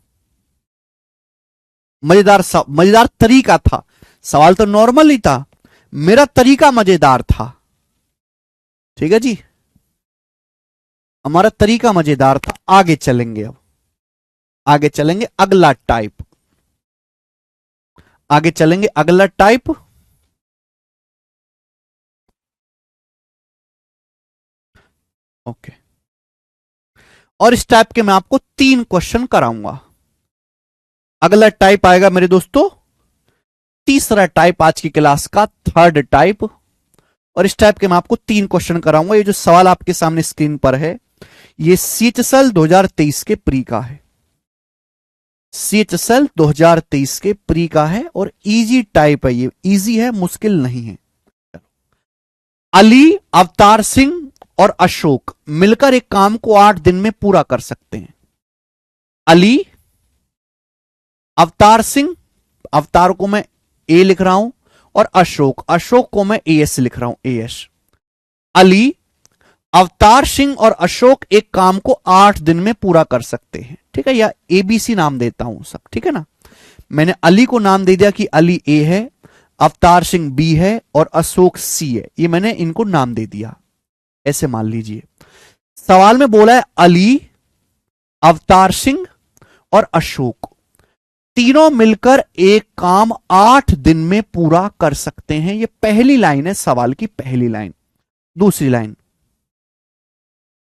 मजेदार मजेदार तरीका था। सवाल तो नॉर्मल ही था, मेरा तरीका मजेदार था। ठीक है जी, हमारा तरीका मजेदार था। आगे चलेंगे, अब आगे चलेंगे अगला टाइप, आगे चलेंगे अगला टाइप। ओके, और इस टाइप के मैं आपको 3 क्वेश्चन कराऊंगा। अगला टाइप आएगा मेरे दोस्तों, तीसरा टाइप आज की क्लास का, थर्ड टाइप। और इस टाइप के मैं आपको 3 क्वेश्चन कराऊंगा। ये जो सवाल आपके सामने स्क्रीन पर है, ये सीएचएसएल 2023 के प्री का है। सीएचएसएल 2023 के प्री का है और इजी टाइप है। ये इजी है, मुश्किल नहीं है। अली, अवतार सिंह और अशोक मिलकर एक काम को 8 दिन में पूरा कर सकते हैं। अली, अवतार सिंह, अवतार को मैं ए लिख रहा हूं, और अशोक, अशोक को मैं एएस लिख रहा हूं, एएस। अली, अवतार सिंह और अशोक एक काम को 8 दिन में पूरा कर सकते हैं, ठीक है, या एबीसी नाम देता हूं सब, ठीक है ना। मैंने अली को नाम दे दिया कि अली ए है, अवतार सिंह बी है और अशोक सी है, ये मैंने इनको नाम दे दिया, ऐसे मान लीजिए। सवाल में बोला है अली, अवतार सिंह और अशोक तीनों मिलकर एक काम 8 दिन में पूरा कर सकते हैं। ये पहली लाइन है सवाल की, पहली लाइन। दूसरी लाइन,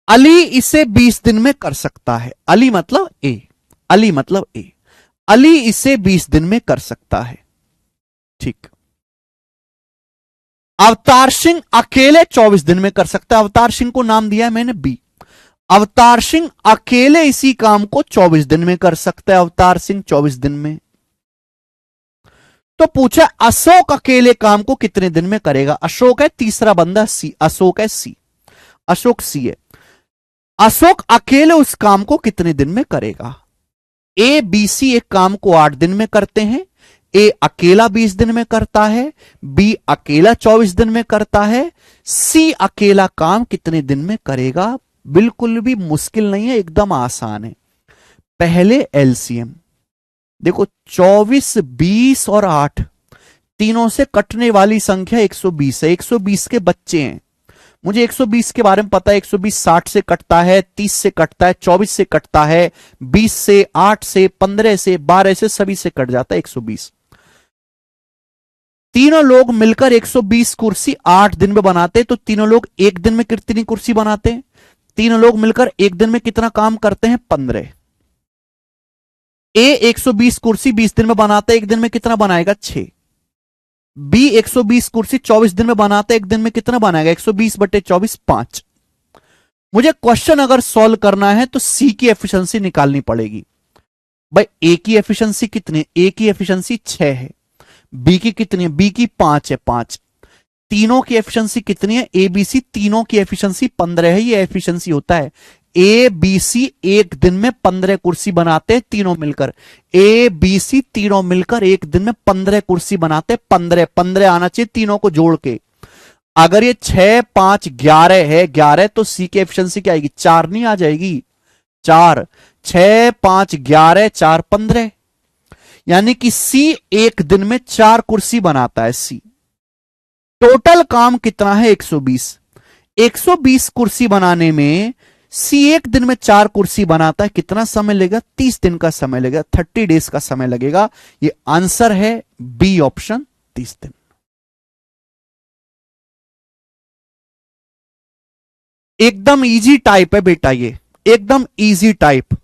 अली इसे 20 दिन में कर सकता है। अली मतलब ए, अली मतलब ए, अली इसे 20 दिन में कर सकता है, ठीक। अवतार सिंह अकेले 24 दिन में कर सकता है, अवतार सिंह को नाम दिया है मैंने बी। अवतार सिंह अकेले इसी काम को 24 दिन में कर सकता है, अवतार सिंह 24 दिन में। तो पूछा अशोक अकेले काम को कितने दिन में करेगा। अशोक है तीसरा बंदा, सी, अशोक है सी, अशोक सी है। अशोक अकेले उस काम को कितने दिन में करेगा। ए बी सी एक काम को 8 दिन में करते हैं, ए अकेला 20 दिन में करता है, बी अकेला 24 दिन में करता है, सी अकेला काम कितने दिन में करेगा। बिल्कुल भी मुश्किल नहीं है, एकदम आसान है। पहले एलसीएम देखो, 24, 20 और 8 तीनों से कटने वाली संख्या 120 है। 120 के बच्चे हैं, मुझे 120 के बारे में पता है। 120 60 से कटता है, 30 से कटता है, 24 से कटता है, 20 से, 8 से, 15 से, 12 से, सभी से कट जाता है 120। तीनों लोग मिलकर 120 कुर्सी 8 दिन में बनाते, तो तीनों लोग एक दिन में कितनी कुर्सी बनाते हैं। तीनों लोग मिलकर एक दिन में कितना काम करते हैं, 15। ए 120 कुर्सी 20 दिन में बनाता है, एक दिन में कितना बनाएगा, 6। बी 120 कुर्सी 24 दिन में बनाता है, एक दिन में कितना बनाएगा, 120/24, 5। मुझे क्वेश्चन अगर सॉल्व करना है तो सी की एफिशिएंसी निकालनी पड़ेगी। भाई ए की एफिशिएंसी कितनी, ए की एफिशिएंसी 6 है, बी की कितनी है, बी की 5 है, 5। तीनों की एफिशिएंसी कितनी है, ए बी सी तीनों की एफिशिएंसी 15 है। ये एफिशिएंसी होता है। ए बी सी एक दिन में 15 कुर्सी बनाते हैं तीनों मिलकर। ए बी सी तीनों मिलकर एक दिन में 15 कुर्सी बनाते, 15 आना चाहिए तीनों को जोड़ के। अगर ये 6, 5, 11 है, 11 तो सी की एफिशिएंसी क्या आएगी, 4 नहीं आ जाएगी, 4। 6, 5, 11, 4, 15, यानी कि सी एक दिन में 4 कुर्सी बनाता है सी। टोटल काम कितना है, 120। 120 कुर्सी बनाने में सी एक दिन में 4 कुर्सी बनाता है, कितना समय लगेगा, 30 दिन का समय लगेगा, 30 डेज का समय लगेगा। ये आंसर है बी ऑप्शन, 30 दिन। एकदम इजी टाइप है बेटा, ये एकदम इजी टाइप।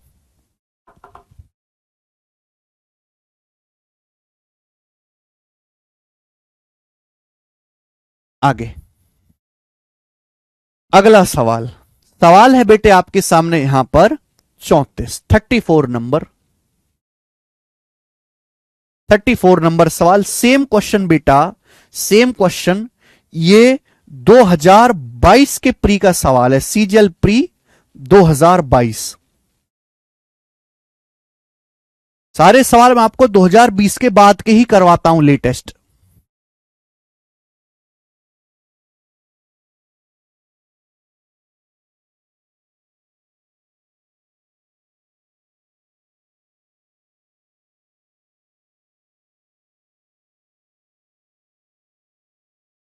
आगे अगला सवाल, सवाल है बेटे आपके सामने यहां पर 34 नंबर, 34 नंबर सवाल। सेम क्वेश्चन बेटा, सेम क्वेश्चन। ये 2022 के प्री का सवाल है, सीजीएल प्री 2022। सारे सवाल मैं आपको 2020 के बाद के ही करवाता हूं, लेटेस्ट।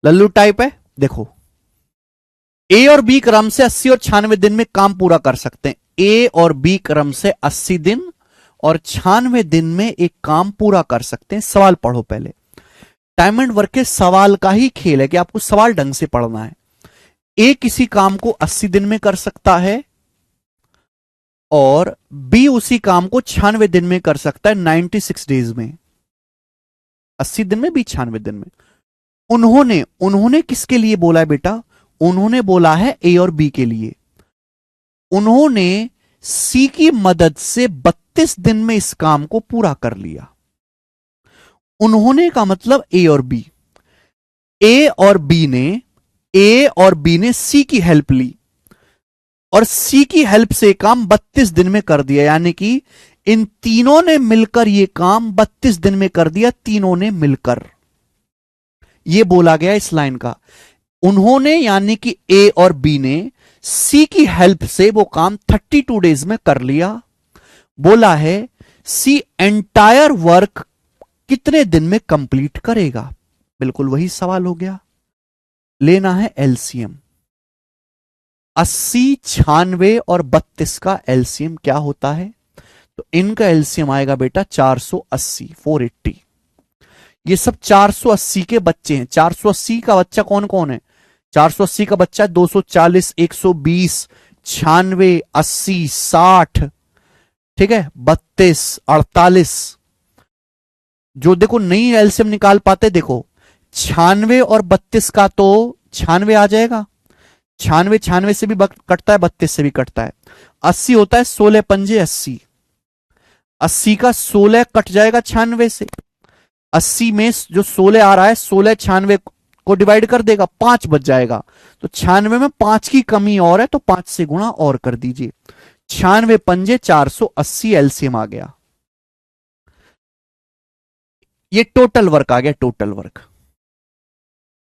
लल्लू टाइप है, देखो। ए और बी क्रम से 80 और 96 दिन में काम पूरा कर सकते हैं। ए और बी क्रम से 80 दिन और 96 दिन में एक काम पूरा कर सकते हैं। सवाल पढ़ो पहले। टाइम एंड वर्क के सवाल का ही खेल है कि आपको सवाल ढंग से पढ़ना है। ए किसी काम को 80 दिन में कर सकता है और बी उसी काम को 96 दिन में कर सकता है, 96 डेज में। 80 दिन में, बी 96 दिन में। उन्होंने किसके लिए बोला है बेटा, उन्होंने बोला है ए और बी के लिए। उन्होंने सी की मदद से 32 दिन में इस काम को पूरा कर लिया। उन्होंने का मतलब ए और बी। ए और बी ने सी की हेल्प ली और सी की हेल्प से काम 32 दिन में कर दिया, यानी कि इन तीनों ने मिलकर यह काम 32 दिन में कर दिया, तीनों ने मिलकर। ये बोला गया इस लाइन का। उन्होंने यानी कि ए और बी ने सी की हेल्प से वो काम 32 डेज में कर लिया। बोला है सी एंटायर वर्क कितने दिन में कंप्लीट करेगा। बिल्कुल वही सवाल हो गया। लेना है एलसीएम। 80, 96 और 32 का एलसीएम क्या होता है? तो इनका एलसीएम आएगा बेटा 480, 480। ये सब 480 के बच्चे हैं। 480 का बच्चा कौन कौन है? 480 का बच्चा 240, 120, 96, 80, 60, ठीक है, 32, 48। जो देखो नहीं एलसीएम निकाल पाते, देखो 96 और 32 का तो 96 आ जाएगा, 96 96 से भी कटता है, 32 से भी कटता है। 80 होता है 16 पंजे 80, 80 का 16 कट जाएगा 96 से। 80 में जो 16 आ रहा है, 16 96 को डिवाइड कर देगा, 5 बच जाएगा। तो 96 में 5 की कमी और है, तो 5 से गुणा और कर दीजिए। 96 पंजे 480 एलसीएम आ गया। ये टोटल वर्क आ गया, टोटल वर्क।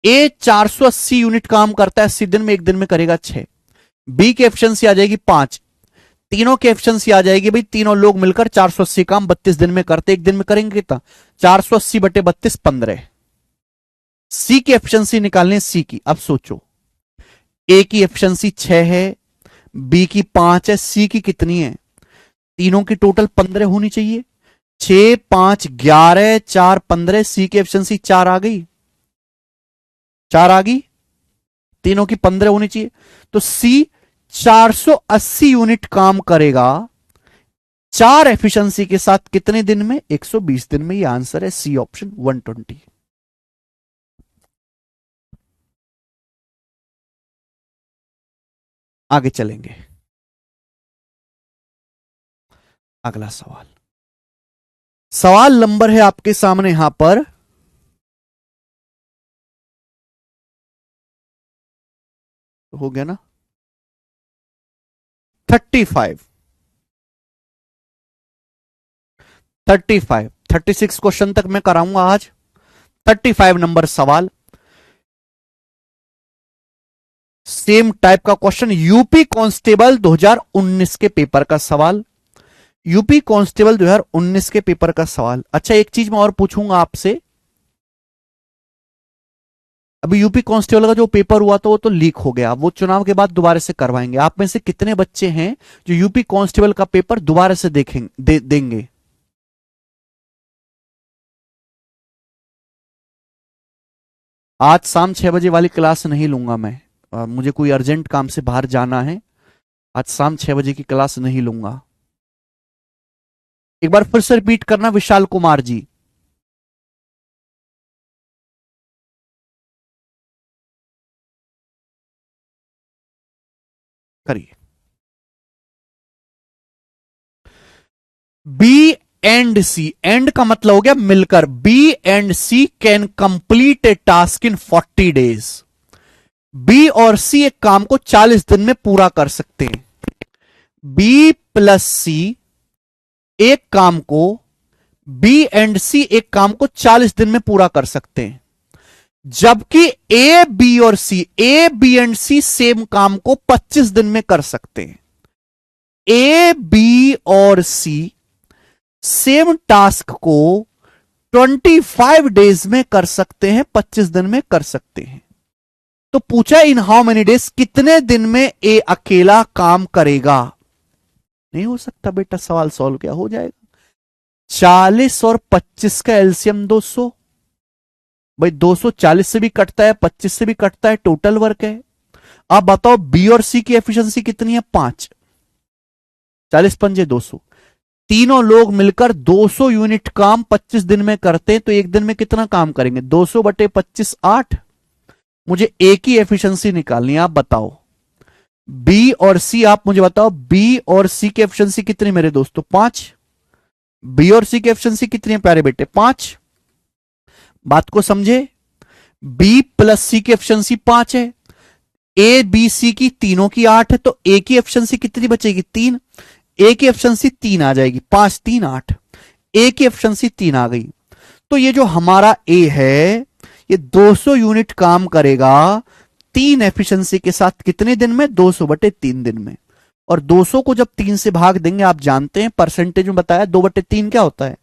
ए 480 यूनिट काम करता है 80 दिन में, एक दिन में करेगा 6। बी की एफिशिएंसी आ जाएगी 5। तीनों की एफिशिएंसी आ जाएगी भाई, तीनों लोग मिलकर 480 काम 32 दिन में करते, एक दिन में करेंगे कितना? 480 बटे 32, 15। सी की एफिशिएंसी निकालने, सी की। अब सोचो, ए की एफिशिएंसी 6 है, बी की 5 है, सी की कितनी है? तीनों की टोटल 15 होनी चाहिए। 6 5 11, 4 15, सी की एफिशिएंसी 4 आ गई, 4 आ गई, तीनों की 15 होनी चाहिए। तो सी 480 यूनिट काम करेगा 4 एफिशिएंसी के साथ कितने दिन में? 120 दिन में। ये आंसर है सी ऑप्शन 120। आगे चलेंगे, अगला सवाल। सवाल नंबर है आपके सामने यहां पर, हो गया ना, 35, 35, 36 क्वेश्चन तक मैं कराऊंगा आज। 35 नंबर सवाल, सेम टाइप का क्वेश्चन, यूपी कांस्टेबल 2019 के पेपर का सवाल। यूपी कांस्टेबल 2019 के पेपर का सवाल। अच्छा, एक चीज मैं और पूछूंगा आपसे, अभी यूपी कांस्टेबल का जो पेपर हुआ था वो तो लीक हो गया, वो चुनाव के बाद दोबारा से करवाएंगे। आप में से कितने बच्चे हैं जो यूपी कांस्टेबल का पेपर दोबारा से देखेंगे, देंगे? आज शाम 6 बजे वाली क्लास नहीं लूंगा मैं, मुझे कोई अर्जेंट काम से बाहर जाना है। आज शाम 6 बजे की क्लास नहीं लूंगा। एक बार फिर से रिपीट करना, विशाल कुमार जी। करिए। बी एंड सी, एंड का मतलब हो गया मिलकर, B and C can complete a task in 40 days. B और सी एक काम को 40 दिन में पूरा कर सकते हैं। बी प्लस सी एक काम को, बी एंड सी एक काम को 40 दिन में पूरा कर सकते हैं, जबकि ए बी और सी, A B and C same काम को 25 दिन में कर सकते हैं। ए बी और सी सेम टास्क को 25 डेज में कर सकते हैं, 25 दिन में कर सकते हैं। तो पूछा इन हाउ मेनी डेज, कितने दिन में ए अकेला काम करेगा? नहीं हो सकता बेटा, सवाल सॉल्व क्या हो जाएगा? 40 और 25 का एलसीएम 200, भाई 240 से भी कटता है, 25 से भी कटता है, टोटल वर्क है। अब बताओ बी और सी की एफिशिएंसी कितनी है? 5, 40 पंजे 200। तीनों लोग मिलकर 200 यूनिट काम 25 दिन में करते हैं, तो एक दिन में कितना काम करेंगे? 200 बटे 25, 8। मुझे ए की एफिशिएंसी निकालनी है, आप बताओ। बी और सी, आप मुझे बताओ, बी और सी की एफिशिएंसी कितनी मेरे दोस्तों? 5। बी और सी की एफिशिएंसी कितनी है प्यारे बेटे? 5। बात को समझे, बी प्लस सी की एफिशिएंसी 5 है, ए बी सी की तीनों की 8 है, तो ए की एफिशिएंसी कितनी बचेगी? 3। ए की एफिशिएंसी 3 आ जाएगी, 5 3 8। ए की एफिशिएंसी 3 आ गई। तो ये जो हमारा ए है, ये 200 यूनिट काम करेगा 3 एफिशिएंसी के साथ कितने दिन में? 200/3 दिन में। और 200 को जब 3 से भाग देंगे, आप जानते हैं परसेंटेज में बताया 2/3 क्या होता है?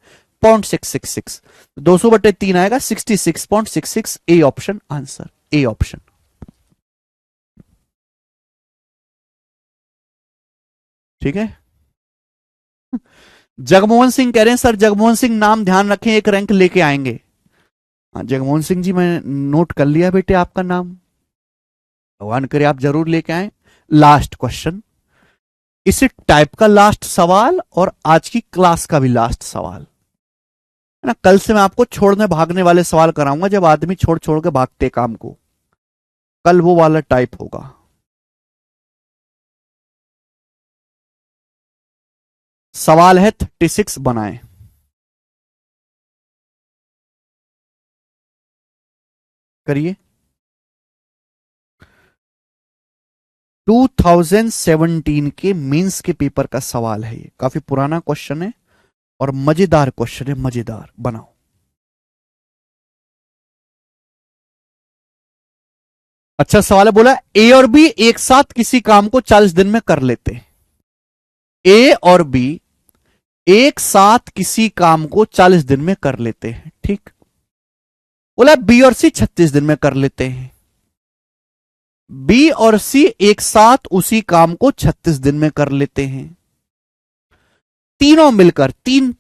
0.666। 200/3 आएगा 66.66। A option answer, A option. ठीक है। जगमोहन सिंह कह रहे हैं सर जगमोहन सिंह नाम ध्यान रखें, एक रैंक लेके आएंगे। हाँ जगमोहन सिंह जी, मैं नोट कर लिया बेटे आपका नाम, भगवान करे आप जरूर लेके आए। लास्ट क्वेश्चन, इसी टाइप का लास्ट सवाल और आज की क्लास का भी लास्ट सवाल है ना। कल से मैं आपको छोड़ने भागने वाले सवाल कराऊंगा, जब आदमी छोड़ छोड़ के भागते काम को, कल वो वाला टाइप होगा। सवाल है 36, बनाएं। करिए। 2017 के मेंस के पेपर का सवाल है, ये काफी पुराना क्वेश्चन है और मजेदार क्वेश्चन है, मजेदार। बनाओ। अच्छा सवाल है, बोला ए और बी एक साथ किसी काम को 40 दिन में कर लेते हैं। ए और बी एक साथ किसी काम को 40 दिन में कर लेते हैं, ठीक। बोला बी और सी 36 दिन में कर लेते हैं। बी और सी एक साथ उसी काम को 36 दिन में कर लेते हैं। तीनों मिलकर, तीन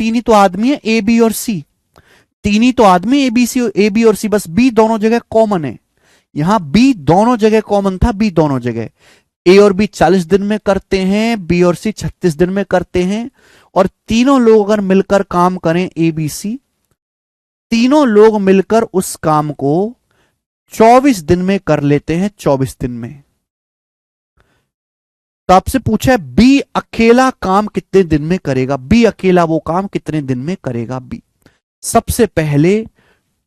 ही तो आदमी है, ए बी और सी। तीन ही तो आदमी, ए बी और सी, बस बी दोनों जगह कॉमन है। यहां बी दोनों जगह कॉमन था, बी दोनों जगह। ए और बी 40 दिन में करते हैं, बी और सी 36 दिन में करते हैं। और तीनों लोग अगर मिलकर काम करें, ए बी सी, तीनों लोग मिलकर उस काम को 24 दिन में कर लेते हैं, 24 दिन में। तो आपसे पूछा है बी अकेला काम कितने दिन में करेगा? बी अकेला वो काम कितने दिन में करेगा? बी। सबसे पहले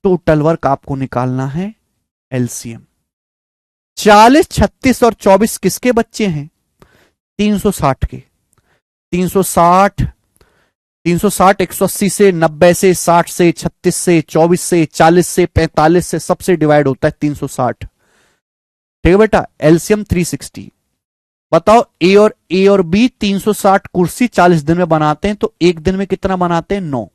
टोटल वर्क आपको निकालना है, एलसीएम। 40, 36 और 24 किसके बच्चे हैं? 360 के। 360, 180 से, 90 से, 60 से, 36 से, 24 से, 40 से, 45 से, सबसे डिवाइड होता है 360। ठीक है बेटा, एलसीएम 360। बताओ ए और बी 360 कुर्सी 40 दिन में बनाते हैं, तो एक दिन में कितना बनाते हैं? 9।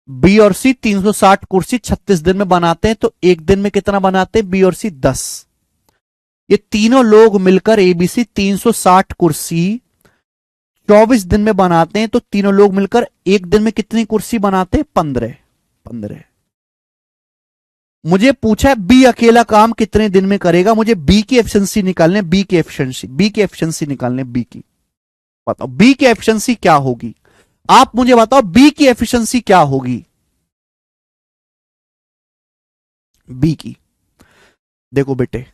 बी और सी 360 कुर्सी 36 दिन में बनाते हैं, तो एक दिन में कितना बनाते हैं? बी और सी 10। ये तीनों लोग मिलकर एबीसी 360 कुर्सी 24 दिन में बनाते हैं, तो तीनों लोग मिलकर एक दिन में कितनी कुर्सी बनाते हैं? 15। मुझे पूछा है बी अकेला काम कितने दिन में करेगा, मुझे बी की एफिशिएंसी निकालने, बी की एफिशिएंसी निकालने, बी की। बताओ बी की एफिशिएंसी क्या होगी? आप मुझे बताओ बी की एफिशिएंसी क्या होगी? बी की। देखो बेटे,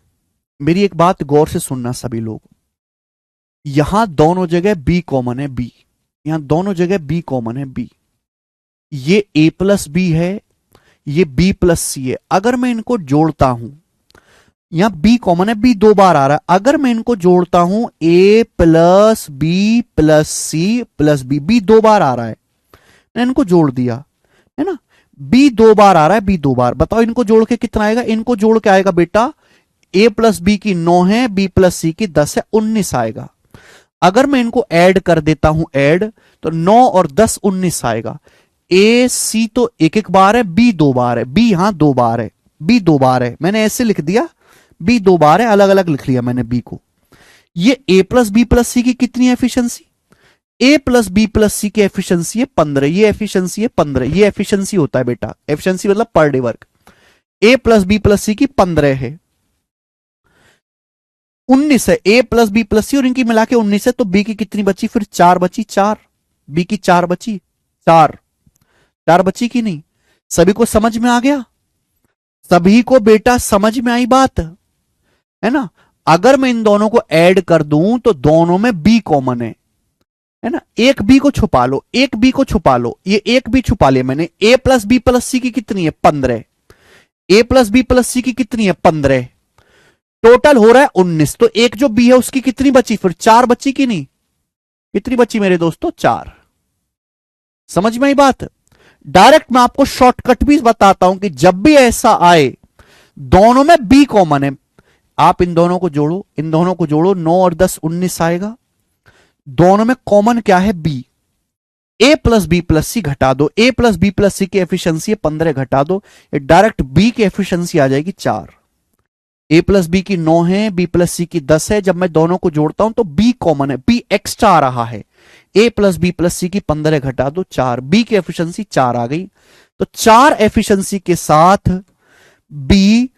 मेरी एक बात गौर से सुनना सभी लोग, यहां दोनों जगह बी कॉमन है, बी। यहां दोनों जगह बी कॉमन है, बी। ये ए प्लस बी है, ये बी प्लस सी है। अगर मैं इनको जोड़ता हूं, यहां बी कॉमन है, बी 2 बार आ रहा है। अगर मैं इनको जोड़ता हूं, A plus B plus C plus B, B 2 बार आ रहा है, मैंने इनको जोड़ दिया है ना। बी 2 बार आ रहा है, बी 2 बार। बताओ इनको जोड़ के कितना आएगा? इनको जोड़ के आएगा बेटा, ए प्लस बी की 9 है, बी प्लस सी की 10 है, 19 आएगा। अगर मैं इनको ऐड कर देता हूं, ऐड, तो 9 और 10 19 आएगा। ए सी तो एक एक बार है, बी 2 बार है, बी यहां 2 बार है, बी 2 बार है, मैंने ऐसे लिख दिया, बी 2 बार है, अलग अलग लिख लिया मैंने बी को। ये ए प्लस बी प्लस सी की कितनी एफिशिएंसी? ए प्लस बी प्लस सी की एफिशिएंसी है 15, ये एफिशिएंसी है 15, ये एफिशिएंसी होता है बेटा, एफिशिएंसी मतलब पर डे वर्क। ए प्लस बी प्लस सी की 15 है, 19 है, ए प्लस बी प्लस सी और इनकी मिला के 19 है, तो बी की कितनी बची? फिर 4 बची, 4। बी की 4 बची, 4 बची कि नहीं? सभी को समझ में आ गया? सभी को बेटा समझ में आई बात है ना? अगर मैं इन दोनों को ऐड कर दूं तो दोनों में बी कॉमन है ना। एक बी को छुपा लो, एक बी को छुपा लो, ये एक बी छुपा लिया मैंने। ए प्लस बी प्लस सी की कितनी है? 15। ए प्लस बी प्लस सी की कितनी है? 15। टोटल हो रहा है 19। तो एक जो बी है उसकी कितनी बची? फिर 4 बची कि नहीं? कितनी बची मेरे दोस्तों? 4। समझ में आई बात? डायरेक्ट मैं आपको शॉर्टकट भी बताता हूं कि जब भी ऐसा आए, दोनों में बी कॉमन है, आप इन दोनों को जोड़ो, इन दोनों को जोड़ो, 9 और 10 19 आएगा। दोनों में कॉमन क्या है? बी। ए प्लस बी प्लस सी घटा दो, ए प्लस बी प्लस सी की एफिशिएंसी 15 घटा दो, ये डायरेक्ट बी की एफिशिएंसी आ जाएगी 4। ए प्लस बी की 9 है, बी प्लस सी की 10 है, जब मैं दोनों को जोड़ता हूं तो बी कॉमन है, बी एक्स्ट्रा आ रहा है। ए प्लस बी प्लस सी की 15 घटा दो 4, बी की एफिशिएंसी 4 आ गई। तो 4 एफिशिएंसी के साथ बी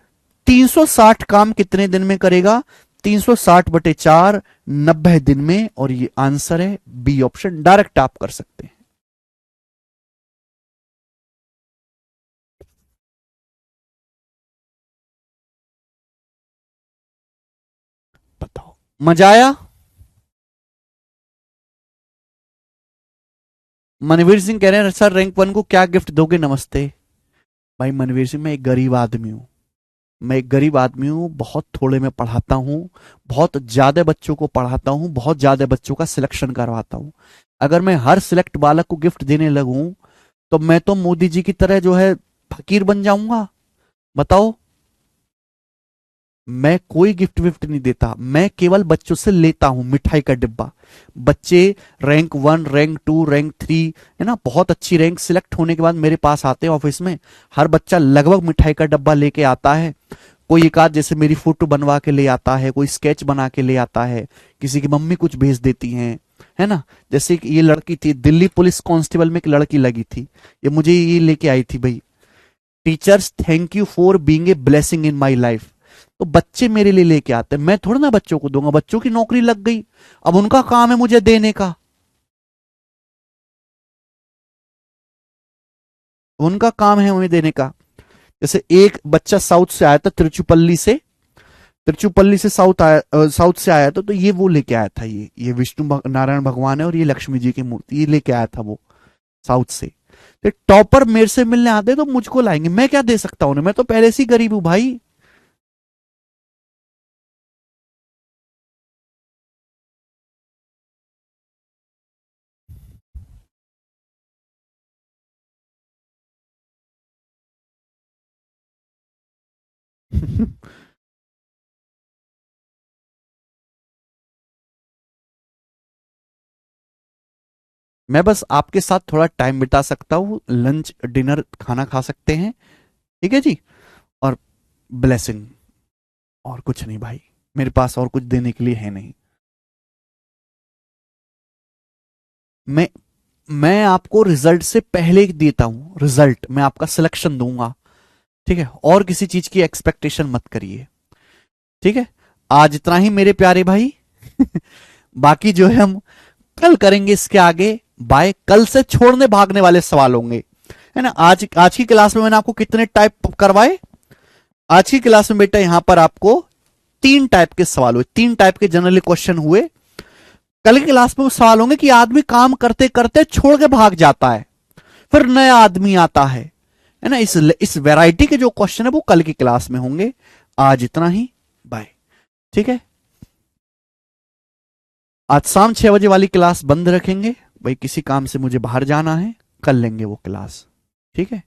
360 काम कितने दिन में करेगा? 360 बटे 4 90 दिन में, और ये आंसर है बी ऑप्शन, डायरेक्ट आप कर सकते हैं। बताओ, मजा आया? मनवीर सिंह कह रहे हैं सर रैंक 1 को क्या गिफ्ट दोगे? नमस्ते भाई मनवीर सिंह, मैं एक गरीब आदमी हूं, मैं एक गरीब आदमी हूं, बहुत थोड़े में पढ़ाता हूं, बहुत ज्यादा बच्चों को पढ़ाता हूं, बहुत ज्यादा बच्चों का सिलेक्शन करवाता हूं। अगर मैं हर सिलेक्ट बालक को गिफ्ट देने लगूं तो मैं तो मोदी जी की तरह जो है फकीर बन जाऊंगा। बताओ, मैं कोई गिफ्ट विफ्ट नहीं देता, मैं केवल बच्चों से लेता हूं मिठाई का डिब्बा। बच्चे रैंक 1 रैंक 2 रैंक 3 है ना, बहुत अच्छी रैंक सिलेक्ट होने के बाद मेरे पास आते हैं ऑफिस में, हर बच्चा लगभग मिठाई का डब्बा लेके आता है। कोई एक आध जैसे मेरी फोटो बनवा के ले आता है, कोई स्केच बना के ले आता है, किसी की मम्मी कुछ भेज देती हैं, है ना। जैसे कि ये लड़की थी दिल्ली पुलिस कांस्टेबल में, एक लड़की लगी थी, ये मुझे ये लेके आई थी, भाई teachers thank you for being a blessing in my life. तो बच्चे मेरे लिए लेके आते हैं, मैं थोड़ा ना बच्चों को दूंगा, बच्चों की नौकरी लग गई, अब उनका काम है मुझे देने का, उनका काम है मुझे देने का। जैसे एक बच्चा साउथ से आया था, तिरुचुपल्ली से साउथ से आया था, तो ये वो लेके आया था, ये नारायण भगवान है और ये लक्ष्मी जी की मूर्ति, ये लेके आया था वो साउथ से। तो टॉपर मेरे से मिलने आते तो मुझको लाएंगे, मैं क्या दे सकता हूं उन्हें, मैं तो पहले से ही गरीब हूं भाई। मैं बस आपके साथ थोड़ा टाइम बिता सकता हूँ, लंच डिनर खाना खा सकते हैं, ठीक है जी, और ब्लेसिंग, और कुछ नहीं भाई, मेरे पास और कुछ देने के लिए है नहीं। मैं मैं आपको रिजल्ट से पहले देता हूं, रिजल्ट मैं आपका सिलेक्शन दूंगा, ठीक है, और किसी चीज की एक्सपेक्टेशन मत करिए, ठीक है। आज इतना ही मेरे प्यारे भाई। बाकी जो है हम कल करेंगे इसके आगे। बाय। कल से छोड़ने भागने वाले सवाल होंगे, है ना। आज आज की क्लास में मैंने आपको कितने टाइप करवाए? आज की क्लास में बेटा यहां पर आपको 3 टाइप के सवाल हुए, 3 टाइप के जनरली क्वेश्चन हुए। कल की क्लास में वो सवाल होंगे कि आदमी काम करते करते छोड़ के भाग जाता है, फिर नया आदमी आता है ना। इस वैरायटी के जो क्वेश्चन है वो कल की क्लास में होंगे। आज इतना ही, बाय, ठीक है। आज शाम 6 बजे वाली क्लास बंद रखेंगे भाई, किसी काम से मुझे बाहर जाना है, कर लेंगे वो क्लास, ठीक है।